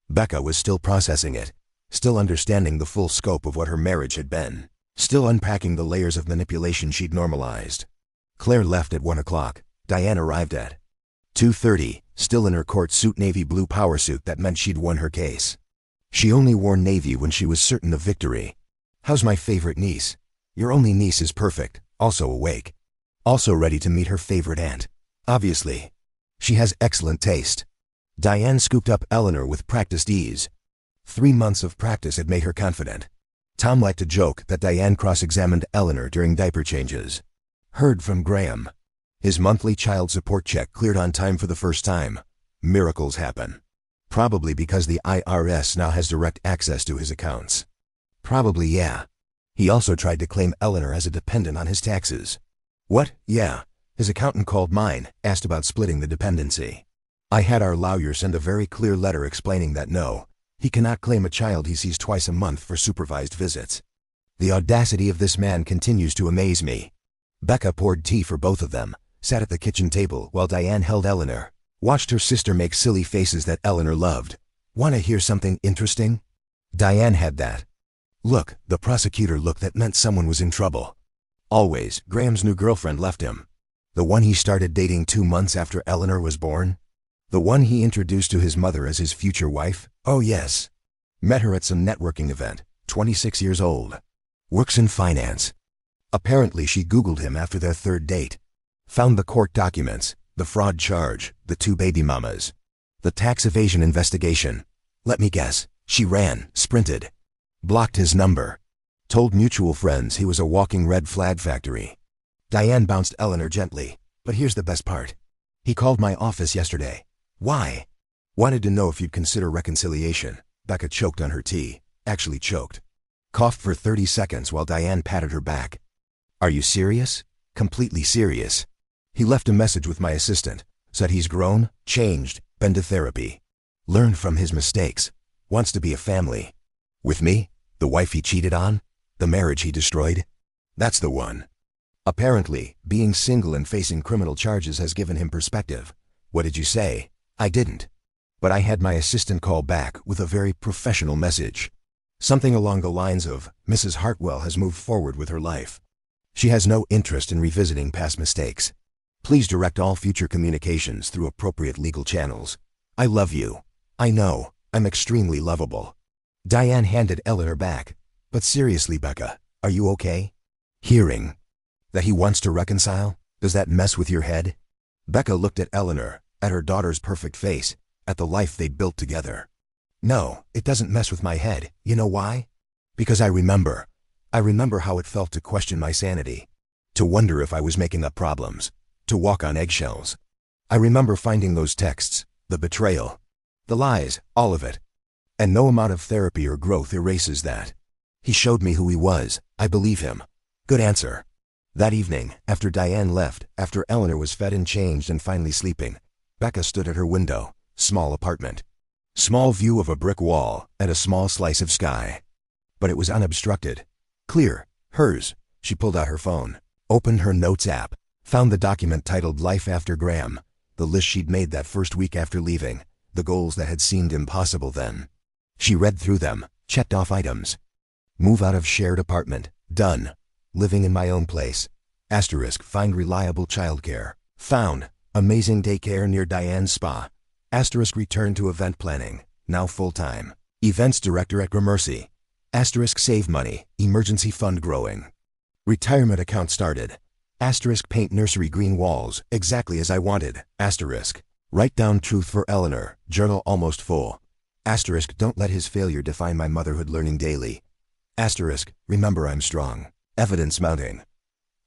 Becca was still processing it, still understanding the full scope of what her marriage had been, still unpacking the layers of manipulation she'd normalized. Claire left at 1 o'clock. Diane arrived at 2:30, still in her court suit navy blue power suit that meant she'd won her case. She only wore navy when she was certain of victory. How's my favorite niece? Your only niece is perfect, also awake. Also ready to meet her favorite aunt. Obviously. She has excellent taste. Diane scooped up Eleanor with practiced ease. 3 months of practice had made her confident. Tom liked to joke that Diane cross-examined Eleanor during diaper changes. Heard from Graham. His monthly child support check cleared on time for the first time. Miracles happen. Probably because the IRS now has direct access to his accounts. Probably, yeah. He also tried to claim Eleanor as a dependent on his taxes. What? Yeah. His accountant called mine, asked about splitting the dependency. I had our lawyer send a very clear letter explaining that no, he cannot claim a child he sees twice a month for supervised visits. The audacity of this man continues to amaze me. Becca poured tea for both of them, sat at the kitchen table while Diane held Eleanor, watched her sister make silly faces that Eleanor loved. Want to hear something interesting? Diane had that look, the prosecutor look that meant someone was in trouble. Always, Graham's new girlfriend left him. The one he started dating 2 months after Eleanor was born? The one he introduced to his mother as his future wife? Oh yes. Met her at some networking event, 26 years old. Works in finance. Apparently she Googled him after their 3rd date. Found the court documents, the fraud charge, the 2 baby mamas. The tax evasion investigation. Let me guess, she ran, sprinted. Blocked his number. Told mutual friends he was a walking red flag factory. Diane bounced Eleanor gently, but here's the best part. He called my office yesterday. Why? Wanted to know if you'd consider reconciliation. Becca choked on her tea. Actually choked. Coughed for 30 seconds while Diane patted her back. Are you serious? Completely serious. He left a message with my assistant. Said he's grown, changed, been to therapy. Learned from his mistakes. Wants to be a family. With me? The wife he cheated on? The marriage he destroyed? That's the one. Apparently, being single and facing criminal charges has given him perspective. What did you say? I didn't. But I had my assistant call back with a very professional message. Something along the lines of, Mrs. Hartwell has moved forward with her life. She has no interest in revisiting past mistakes. Please direct all future communications through appropriate legal channels. I love you. I know, I'm extremely lovable. Diane handed Eleanor back. But seriously, Becca, are you okay? Hearing that he wants to reconcile, does that mess with your head? Becca looked at Eleanor, at her daughter's perfect face, at the life they'd built together. No, it doesn't mess with my head. You know why? Because I remember. I remember how it felt to question my sanity. To wonder if I was making up problems. To walk on eggshells. I remember finding those texts, the betrayal, the lies, all of it. And no amount of therapy or growth erases that. He showed me who he was. I believe him. Good answer. That evening, after Diane left, after Eleanor was fed and changed and finally sleeping, Becca stood at her window, small apartment. Small view of a brick wall and a small slice of sky. But it was unobstructed. Clear. Hers. She pulled out her phone, opened her notes app, found the document titled Life After Graham, the list she'd made that first week after leaving, the goals that had seemed impossible then. She read through them, checked off items. Move out of shared apartment. Done. Living in my own place. Asterisk, find reliable childcare. Found. Amazing daycare near Diane's spa. Asterisk, return to event planning. Now full-time. Events director at Gramercy. Asterisk, save money. Emergency fund growing. Retirement account started. Asterisk, paint nursery green walls. Exactly as I wanted. Asterisk, write down truth for Eleanor. Journal almost full. Asterisk, don't let his failure define my motherhood, learning daily. Asterisk, remember I'm strong. Evidence mounting.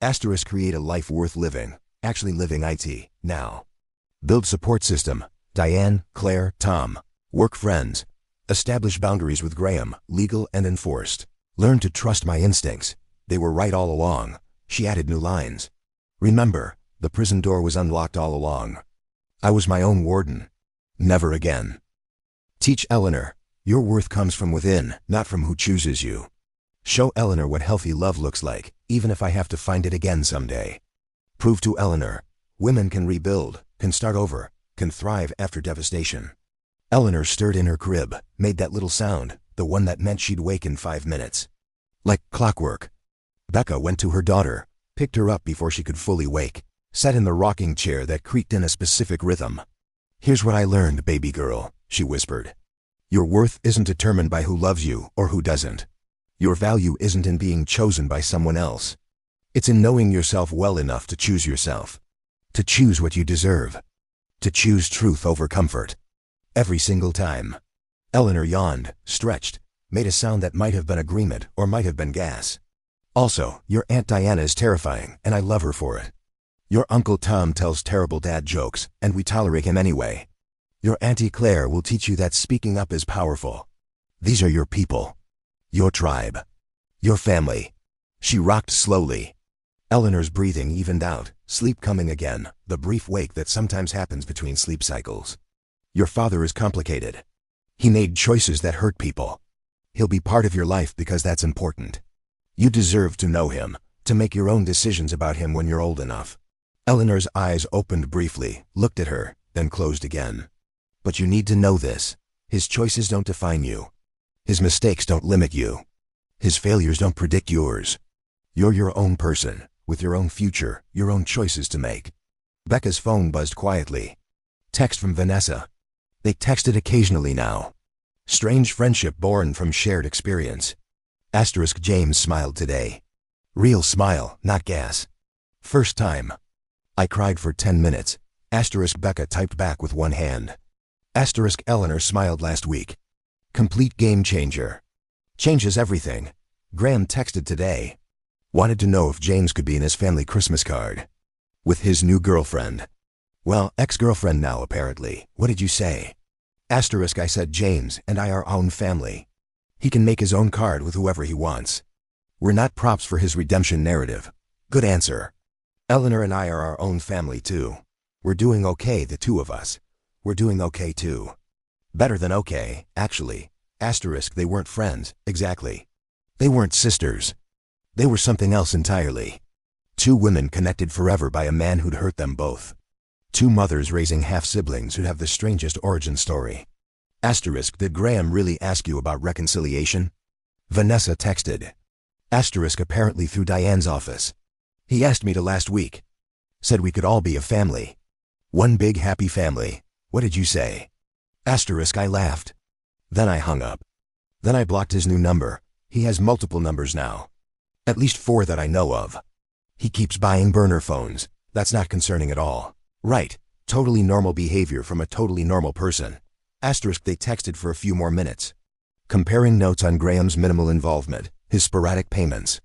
Asterisk, create a life worth living. Actually living IT, now. Build support system. Diane, Claire, Tom. Work friends. Establish boundaries with Graham, legal and enforced. Learn to trust my instincts. They were right all along. She added new lines. Remember, the prison door was unlocked all along. I was my own warden. Never again. Teach Eleanor, your worth comes from within, not from who chooses you. Show Eleanor what healthy love looks like, even if I have to find it again someday. Prove to Eleanor, women can rebuild, can start over, can thrive after devastation. Eleanor stirred in her crib, made that little sound, the one that meant she'd wake in 5 minutes. Like clockwork. Becca went to her daughter, picked her up before she could fully wake, sat in the rocking chair that creaked in a specific rhythm. Here's what I learned, baby girl, she whispered. Your worth isn't determined by who loves you or who doesn't. Your value isn't in being chosen by someone else. It's in knowing yourself well enough to choose yourself. To choose what you deserve. To choose truth over comfort. Every single time. Eleanor yawned, stretched, made a sound that might have been agreement or might have been gas. Also, your Aunt Diana is terrifying, and I love her for it. Your Uncle Tom tells terrible dad jokes, and we tolerate him anyway. Your Auntie Claire will teach you that speaking up is powerful. These are your people. Your tribe. Your family. She rocked slowly. Eleanor's breathing evened out, sleep coming again, the brief wake that sometimes happens between sleep cycles. Your father is complicated. He made choices that hurt people. He'll be part of your life because that's important. You deserve to know him, to make your own decisions about him when you're old enough. Eleanor's eyes opened briefly, looked at her, then closed again. But you need to know this. His choices don't define you. His mistakes don't limit you. His failures don't predict yours. You're your own person, with your own future, your own choices to make. Becca's phone buzzed quietly. Text from Vanessa. They texted occasionally now. Strange friendship born from shared experience. Asterisk James smiled today. Real smile, not gas. First time. I cried for 10 minutes. Asterisk Becca typed back with one hand. Asterisk Eleanor smiled last week. Complete game changer. Changes everything. Graham texted today. Wanted to know if James could be in his family Christmas card. With his new girlfriend. Well, ex-girlfriend now apparently. What did you say? Asterisk I said James and I are our own family. He can make his own card with whoever he wants. We're not props for his redemption narrative. Good answer. Eleanor and I are our own family too. We're doing okay, the two of us. We're doing okay too. Better than okay, actually. Asterisk they weren't friends, exactly. They weren't sisters. They were something else entirely. Two women connected forever by a man who'd hurt them both. Two mothers raising half-siblings who'd have the strangest origin story. Asterisk did Graham really ask you about reconciliation? Vanessa texted. Asterisk apparently through Diane's office. He asked me to last week. Said we could all be a family. One big happy family. What did you say? Asterisk I laughed. Then I hung up. Then I blocked his new number. He has multiple numbers now. At least 4 that I know of. He keeps buying burner phones. That's not concerning at all. Right. Totally normal behavior from a totally normal person. Asterisk they texted for a few more minutes. Comparing notes on Graham's minimal involvement, his sporadic payments.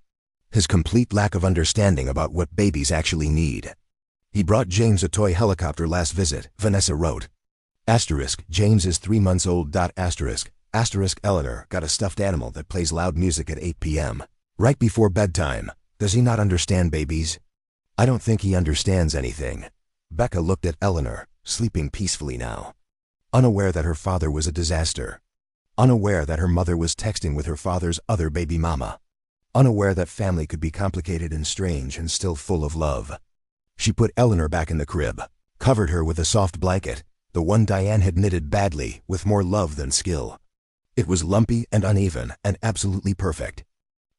His complete lack of understanding about what babies actually need. He brought James a toy helicopter last visit, Vanessa wrote. Asterisk James is 3 months old. Asterisk Eleanor got a stuffed animal that plays loud music at 8 p.m. right before bedtime. Does he not understand babies? I don't think he understands anything. Becca looked at Eleanor, sleeping peacefully now. Unaware that her father was a disaster. Unaware that her mother was texting with her father's other baby mama. Unaware that family could be complicated and strange and still full of love. She put Eleanor back in the crib, covered her with a soft blanket, the one Diane had knitted badly with more love than skill. It was lumpy and uneven and absolutely perfect.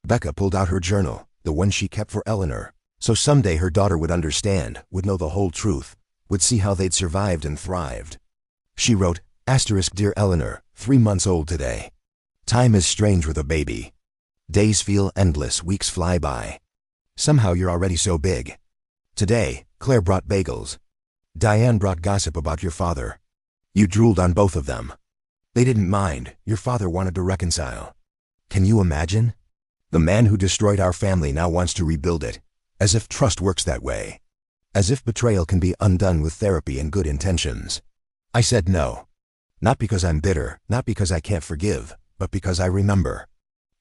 Becca pulled out her journal, the one she kept for Eleanor, so someday her daughter would understand, would know the whole truth, would see how they'd survived and thrived. She wrote, Asterisk Dear Eleanor, 3 months old today. Time is strange with a baby. Days feel endless, weeks fly by. Somehow you're already so big. Today, Claire brought bagels. Diane brought gossip about your father. You drooled on both of them. They didn't mind, your father wanted to reconcile. Can you imagine? The man who destroyed our family now wants to rebuild it. As if trust works that way. As if betrayal can be undone with therapy and good intentions. I said no. Not because I'm bitter, not because I can't forgive, but because I remember.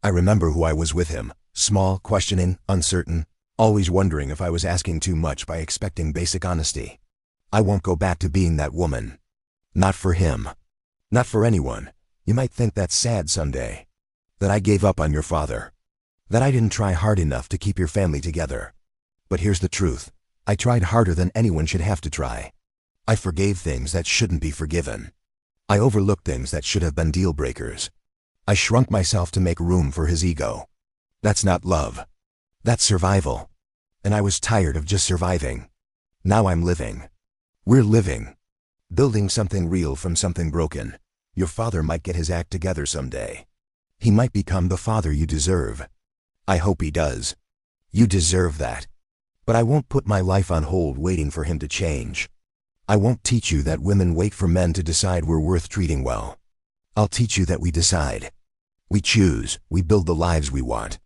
I remember who I was with him, small, questioning, uncertain, always wondering if I was asking too much by expecting basic honesty. I won't go back to being that woman. Not for him. Not for anyone. You might think that's sad someday. That I gave up on your father. That I didn't try hard enough to keep your family together. But here's the truth. I tried harder than anyone should have to try. I forgave things that shouldn't be forgiven. I overlooked things that should have been deal breakers. I shrunk myself to make room for his ego. That's not love. That's survival. And I was tired of just surviving. Now I'm living. We're living. Building something real from something broken. Your father might get his act together someday. He might become the father you deserve. I hope he does. You deserve that. But I won't put my life on hold waiting for him to change. I won't teach you that women wait for men to decide we're worth treating well. I'll teach you that we decide. We choose, we build the lives we want.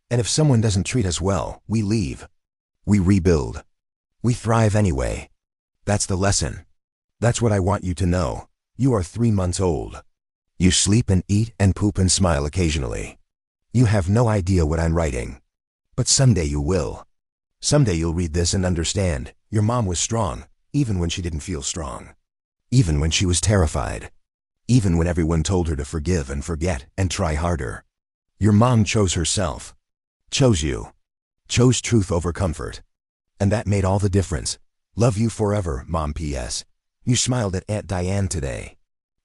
And if someone doesn't treat us well, we leave. We rebuild. We thrive anyway. That's the lesson. That's what I want you to know. You are 3 months old. You sleep and eat and poop and smile occasionally. You have no idea what I'm writing. But someday you will. Someday you'll read this and understand, your mom was strong, even when she didn't feel strong. Even when she was terrified. Even when everyone told her to forgive and forget and try harder. Your mom chose herself. Chose you. Chose truth over comfort. And that made all the difference. Love you forever, Mom. P.S. You smiled at Aunt Diane today.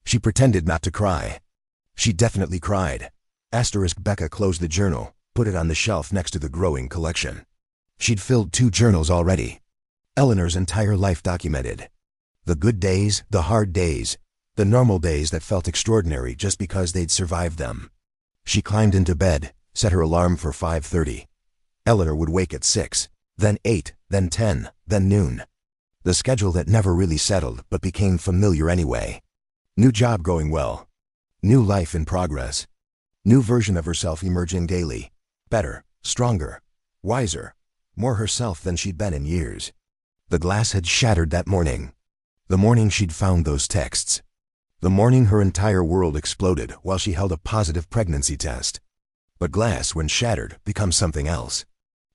She pretended not to cry. She definitely cried. *. Becca closed the journal, put it on the shelf next to the growing collection. She'd filled 2 journals already. Eleanor's entire life documented. The good days, the hard days, the normal days that felt extraordinary just because they'd survived them. She climbed into bed, set her alarm for 5:30. Eleanor would wake at 6, then 8, then 10, then noon. The schedule that never really settled but became familiar anyway. New job going well. New life in progress. New version of herself emerging daily. Better, stronger, wiser, more herself than she'd been in years. The glass had shattered that morning. The morning she'd found those texts. The morning her entire world exploded while she held a positive pregnancy test. But glass, when shattered, becomes something else.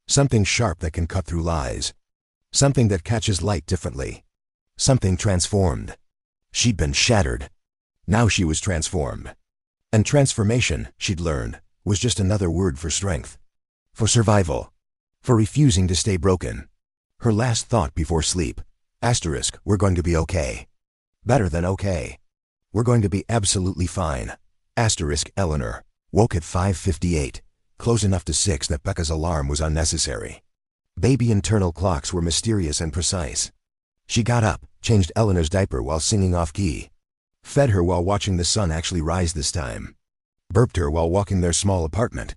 Something sharp that can cut through lies. Something that catches light differently. Something transformed. She'd been shattered. Now she was transformed. And transformation, she'd learned, was just another word for strength. For survival. For refusing to stay broken. Her last thought before sleep. *. We're going to be okay. Better than okay. We're going to be absolutely fine. *. Eleanor woke at 5:58, close enough to 6 that Becca's alarm was unnecessary. Baby internal clocks were mysterious and precise. She got up, changed Eleanor's diaper while singing off-key. Fed her while watching the sun actually rise this time. Burped her while walking their small apartment.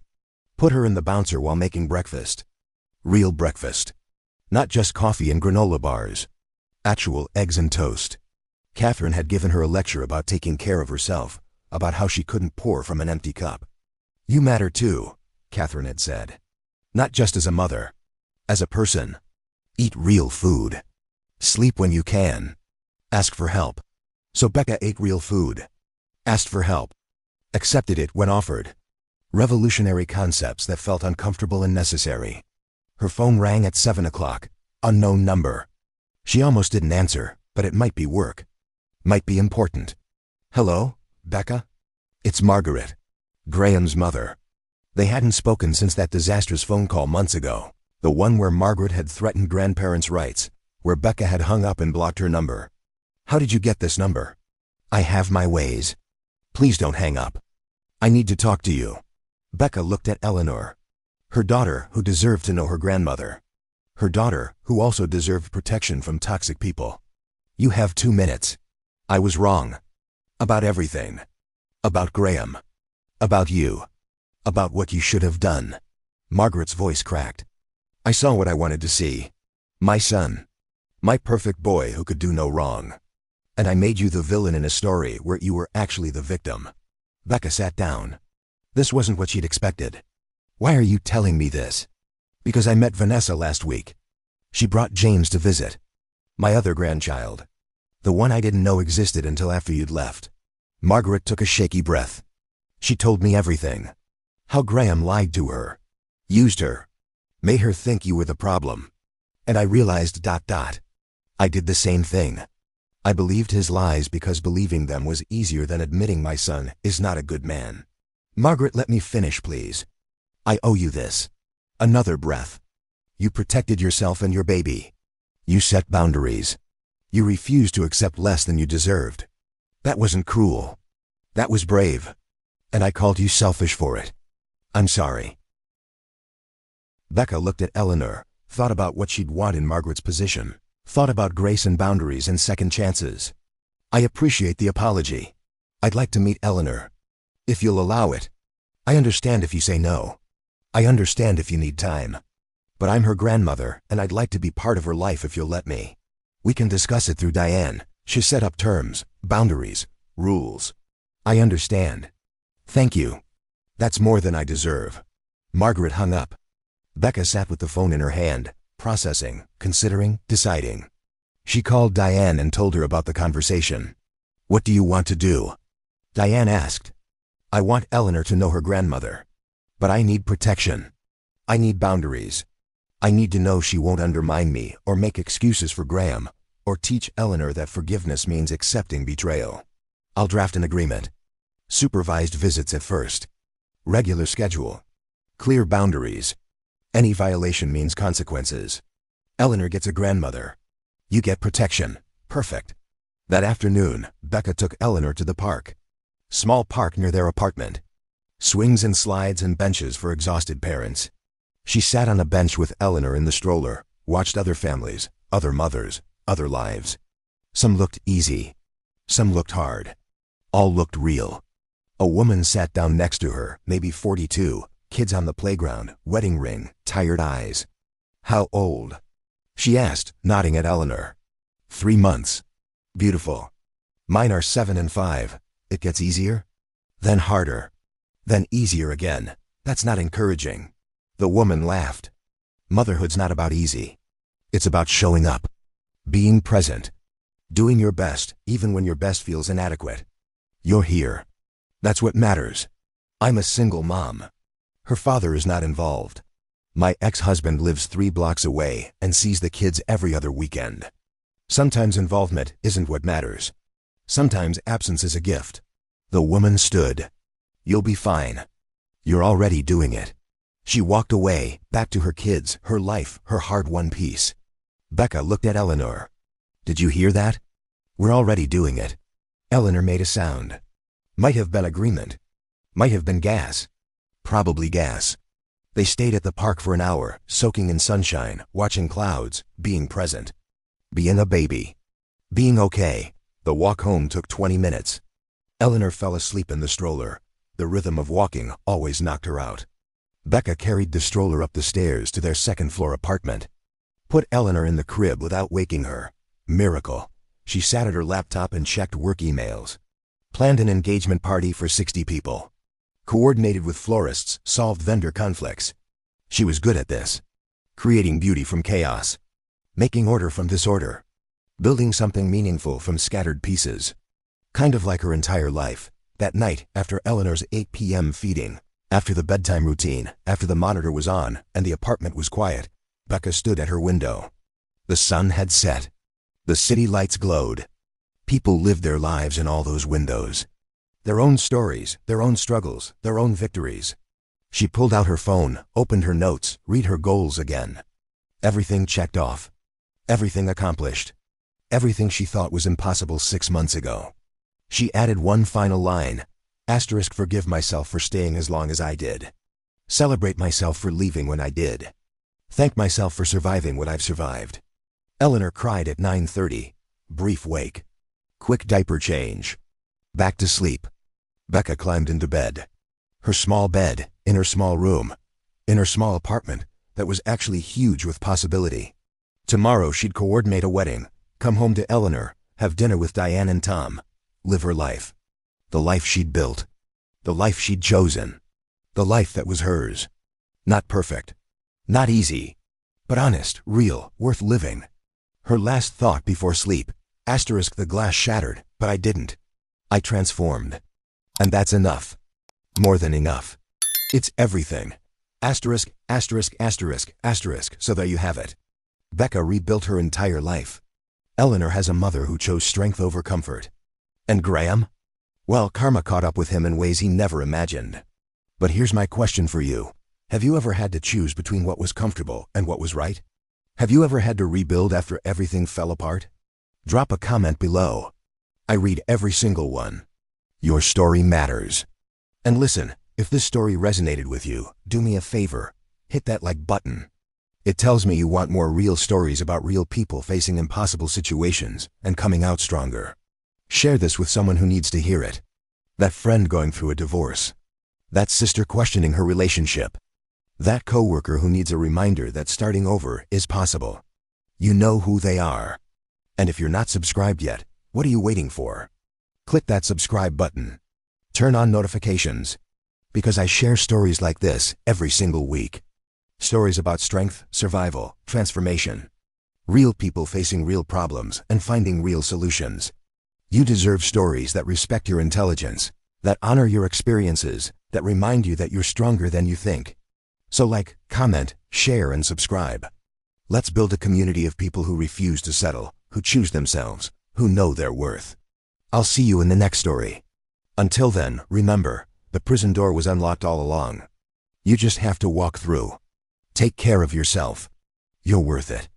Put her in the bouncer while making breakfast. Real breakfast. Not just coffee and granola bars. Actual eggs and toast. Catherine had given her a lecture about taking care of herself, about how she couldn't pour from an empty cup. You matter too, Catherine had said. Not just as a mother. As a person. Eat real food. Sleep when you can. Ask for help. So Becca ate real food. Asked for help. Accepted it when offered. Revolutionary concepts that felt uncomfortable and necessary. Her phone rang at 7 o'clock. Unknown number. She almost didn't answer, but it might be work. Might be important. Hello, Becca? It's Margaret. Graham's mother. They hadn't spoken since that disastrous phone call months ago. The one where Margaret had threatened grandparents' rights, where Becca had hung up and blocked her number. How did you get this number? I have my ways. Please don't hang up. I need to talk to you. Becca looked at Eleanor. Her daughter, who deserved to know her grandmother. Her daughter, who also deserved protection from toxic people. You have 2 minutes. I was wrong. About everything. About Graham. About you. About what you should have done. Margaret's voice cracked. I saw what I wanted to see. My son. My perfect boy who could do no wrong. And I made you the villain in a story where you were actually the victim. Becca sat down. This wasn't what she'd expected. Why are you telling me this? Because I met Vanessa last week. She brought James to visit. My other grandchild. The one I didn't know existed until after you'd left. Margaret took a shaky breath. She told me everything. How Graham lied to her. Used her. Made her think you were the problem. And I realized ... I did the same thing. I believed his lies because believing them was easier than admitting my son is not a good man. Margaret, let me finish, please. I owe you this. Another breath. You protected yourself and your baby. You set boundaries. You refused to accept less than you deserved. That wasn't cruel. That was brave. And I called you selfish for it. I'm sorry. Becca looked at Eleanor, thought about what she'd want in Margaret's position, thought about grace and boundaries and second chances. I appreciate the apology. I'd like to meet Eleanor. If you'll allow it. I understand if you say no. I understand if you need time. But I'm her grandmother, and I'd like to be part of her life if you'll let me. We can discuss it through Diane. She set up terms, boundaries, rules. I understand. Thank you. That's more than I deserve. Margaret hung up. Becca sat with the phone in her hand, processing, considering, deciding. She called Diane and told her about the conversation. What do you want to do? Diane asked. I want Eleanor to know her grandmother. But I need protection. I need boundaries. I need to know she won't undermine me or make excuses for Graham, or teach Eleanor that forgiveness means accepting betrayal. I'll draft an agreement. Supervised visits at first. Regular schedule. Clear boundaries. Any violation means consequences. Eleanor gets a grandmother. You get protection. Perfect. That afternoon, Becca took Eleanor to the park. Small park near their apartment. Swings and slides and benches for exhausted parents. She sat on a bench with Eleanor in the stroller, watched other families, other mothers, other lives. Some looked easy. Some looked hard. All looked real. A woman sat down next to her, maybe 42, kids on the playground, wedding ring, tired eyes. How old? She asked, nodding at Eleanor. 3 months. Beautiful. Mine are 7 and 5. It gets easier? Then harder. Then easier again. That's not encouraging. The woman laughed. Motherhood's not about easy. It's about showing up. Being present. Doing your best, even when your best feels inadequate. You're here. That's what matters. I'm a single mom. Her father is not involved. My ex-husband lives 3 blocks away and sees the kids every other weekend. Sometimes involvement isn't what matters. Sometimes absence is a gift. The woman stood. You'll be fine. You're already doing it. She walked away, back to her kids, her life, her hard-won peace. Becca looked at Eleanor. Did you hear that? We're already doing it. Eleanor made a sound. Might have been agreement. Might have been gas. Probably gas. They stayed at the park for an hour, soaking in sunshine, watching clouds, being present. Being a baby. Being okay. The walk home took 20 minutes. Eleanor fell asleep in the stroller. The rhythm of walking always knocked her out. Becca carried the stroller up the stairs to their second-floor apartment. Put Eleanor in the crib without waking her. Miracle. She sat at her laptop and checked work emails. Planned an engagement party for 60 people. Coordinated with florists, solved vendor conflicts. She was good at this. Creating beauty from chaos. Making order from disorder. Building something meaningful from scattered pieces. Kind of like her entire life. That night, after Eleanor's 8 p.m. feeding, after the bedtime routine, after the monitor was on and the apartment was quiet, Becca stood at her window. The sun had set. The city lights glowed. People lived their lives in all those windows. Their own stories, their own struggles, their own victories. She pulled out her phone, opened her notes, read her goals again. Everything checked off. Everything accomplished. Everything she thought was impossible 6 months ago. She added one final line. Asterisk, forgive myself for staying as long as I did. Celebrate myself for leaving when I did. Thank myself for surviving what I've survived. Eleanor cried at 9:30. Brief wake. Quick diaper change. Back to sleep. Becca climbed into bed. Her small bed, in her small room. In her small apartment, that was actually huge with possibility. Tomorrow she'd coordinate a wedding, come home to Eleanor, have dinner with Diane and Tom. Live her life. The life she'd built. The life she'd chosen. The life that was hers. Not perfect. Not easy. But honest, real, worth living. Her last thought before sleep. Asterisk, the glass shattered, but I didn't. I transformed. And that's enough. More than enough. It's everything. Asterisk, asterisk, asterisk, asterisk, so there you have it. Becca rebuilt her entire life. Eleanor has a mother who chose strength over comfort. And Graham? Well, karma caught up with him in ways he never imagined. But here's my question for you. Have you ever had to choose between what was comfortable and what was right? Have you ever had to rebuild after everything fell apart? Drop a comment below. I read every single one. Your story matters. And listen, if this story resonated with you, do me a favor. Hit that like button. It tells me you want more real stories about real people facing impossible situations and coming out stronger. Share this with someone who needs to hear it. That friend going through a divorce. That sister questioning her relationship. That coworker who needs a reminder that starting over is possible. You know who they are. And if you're not subscribed yet, what are you waiting for? Click that subscribe button. Turn on notifications. Because I share stories like this every single week. Stories about strength, survival, transformation. Real people facing real problems and finding real solutions. You deserve stories that respect your intelligence, that honor your experiences, that remind you that you're stronger than you think. So like, comment, share, and subscribe. Let's build a community of people who refuse to settle, who choose themselves, who know their worth. I'll see you in the next story. Until then, remember, the prison door was unlocked all along. You just have to walk through. Take care of yourself. You're worth it.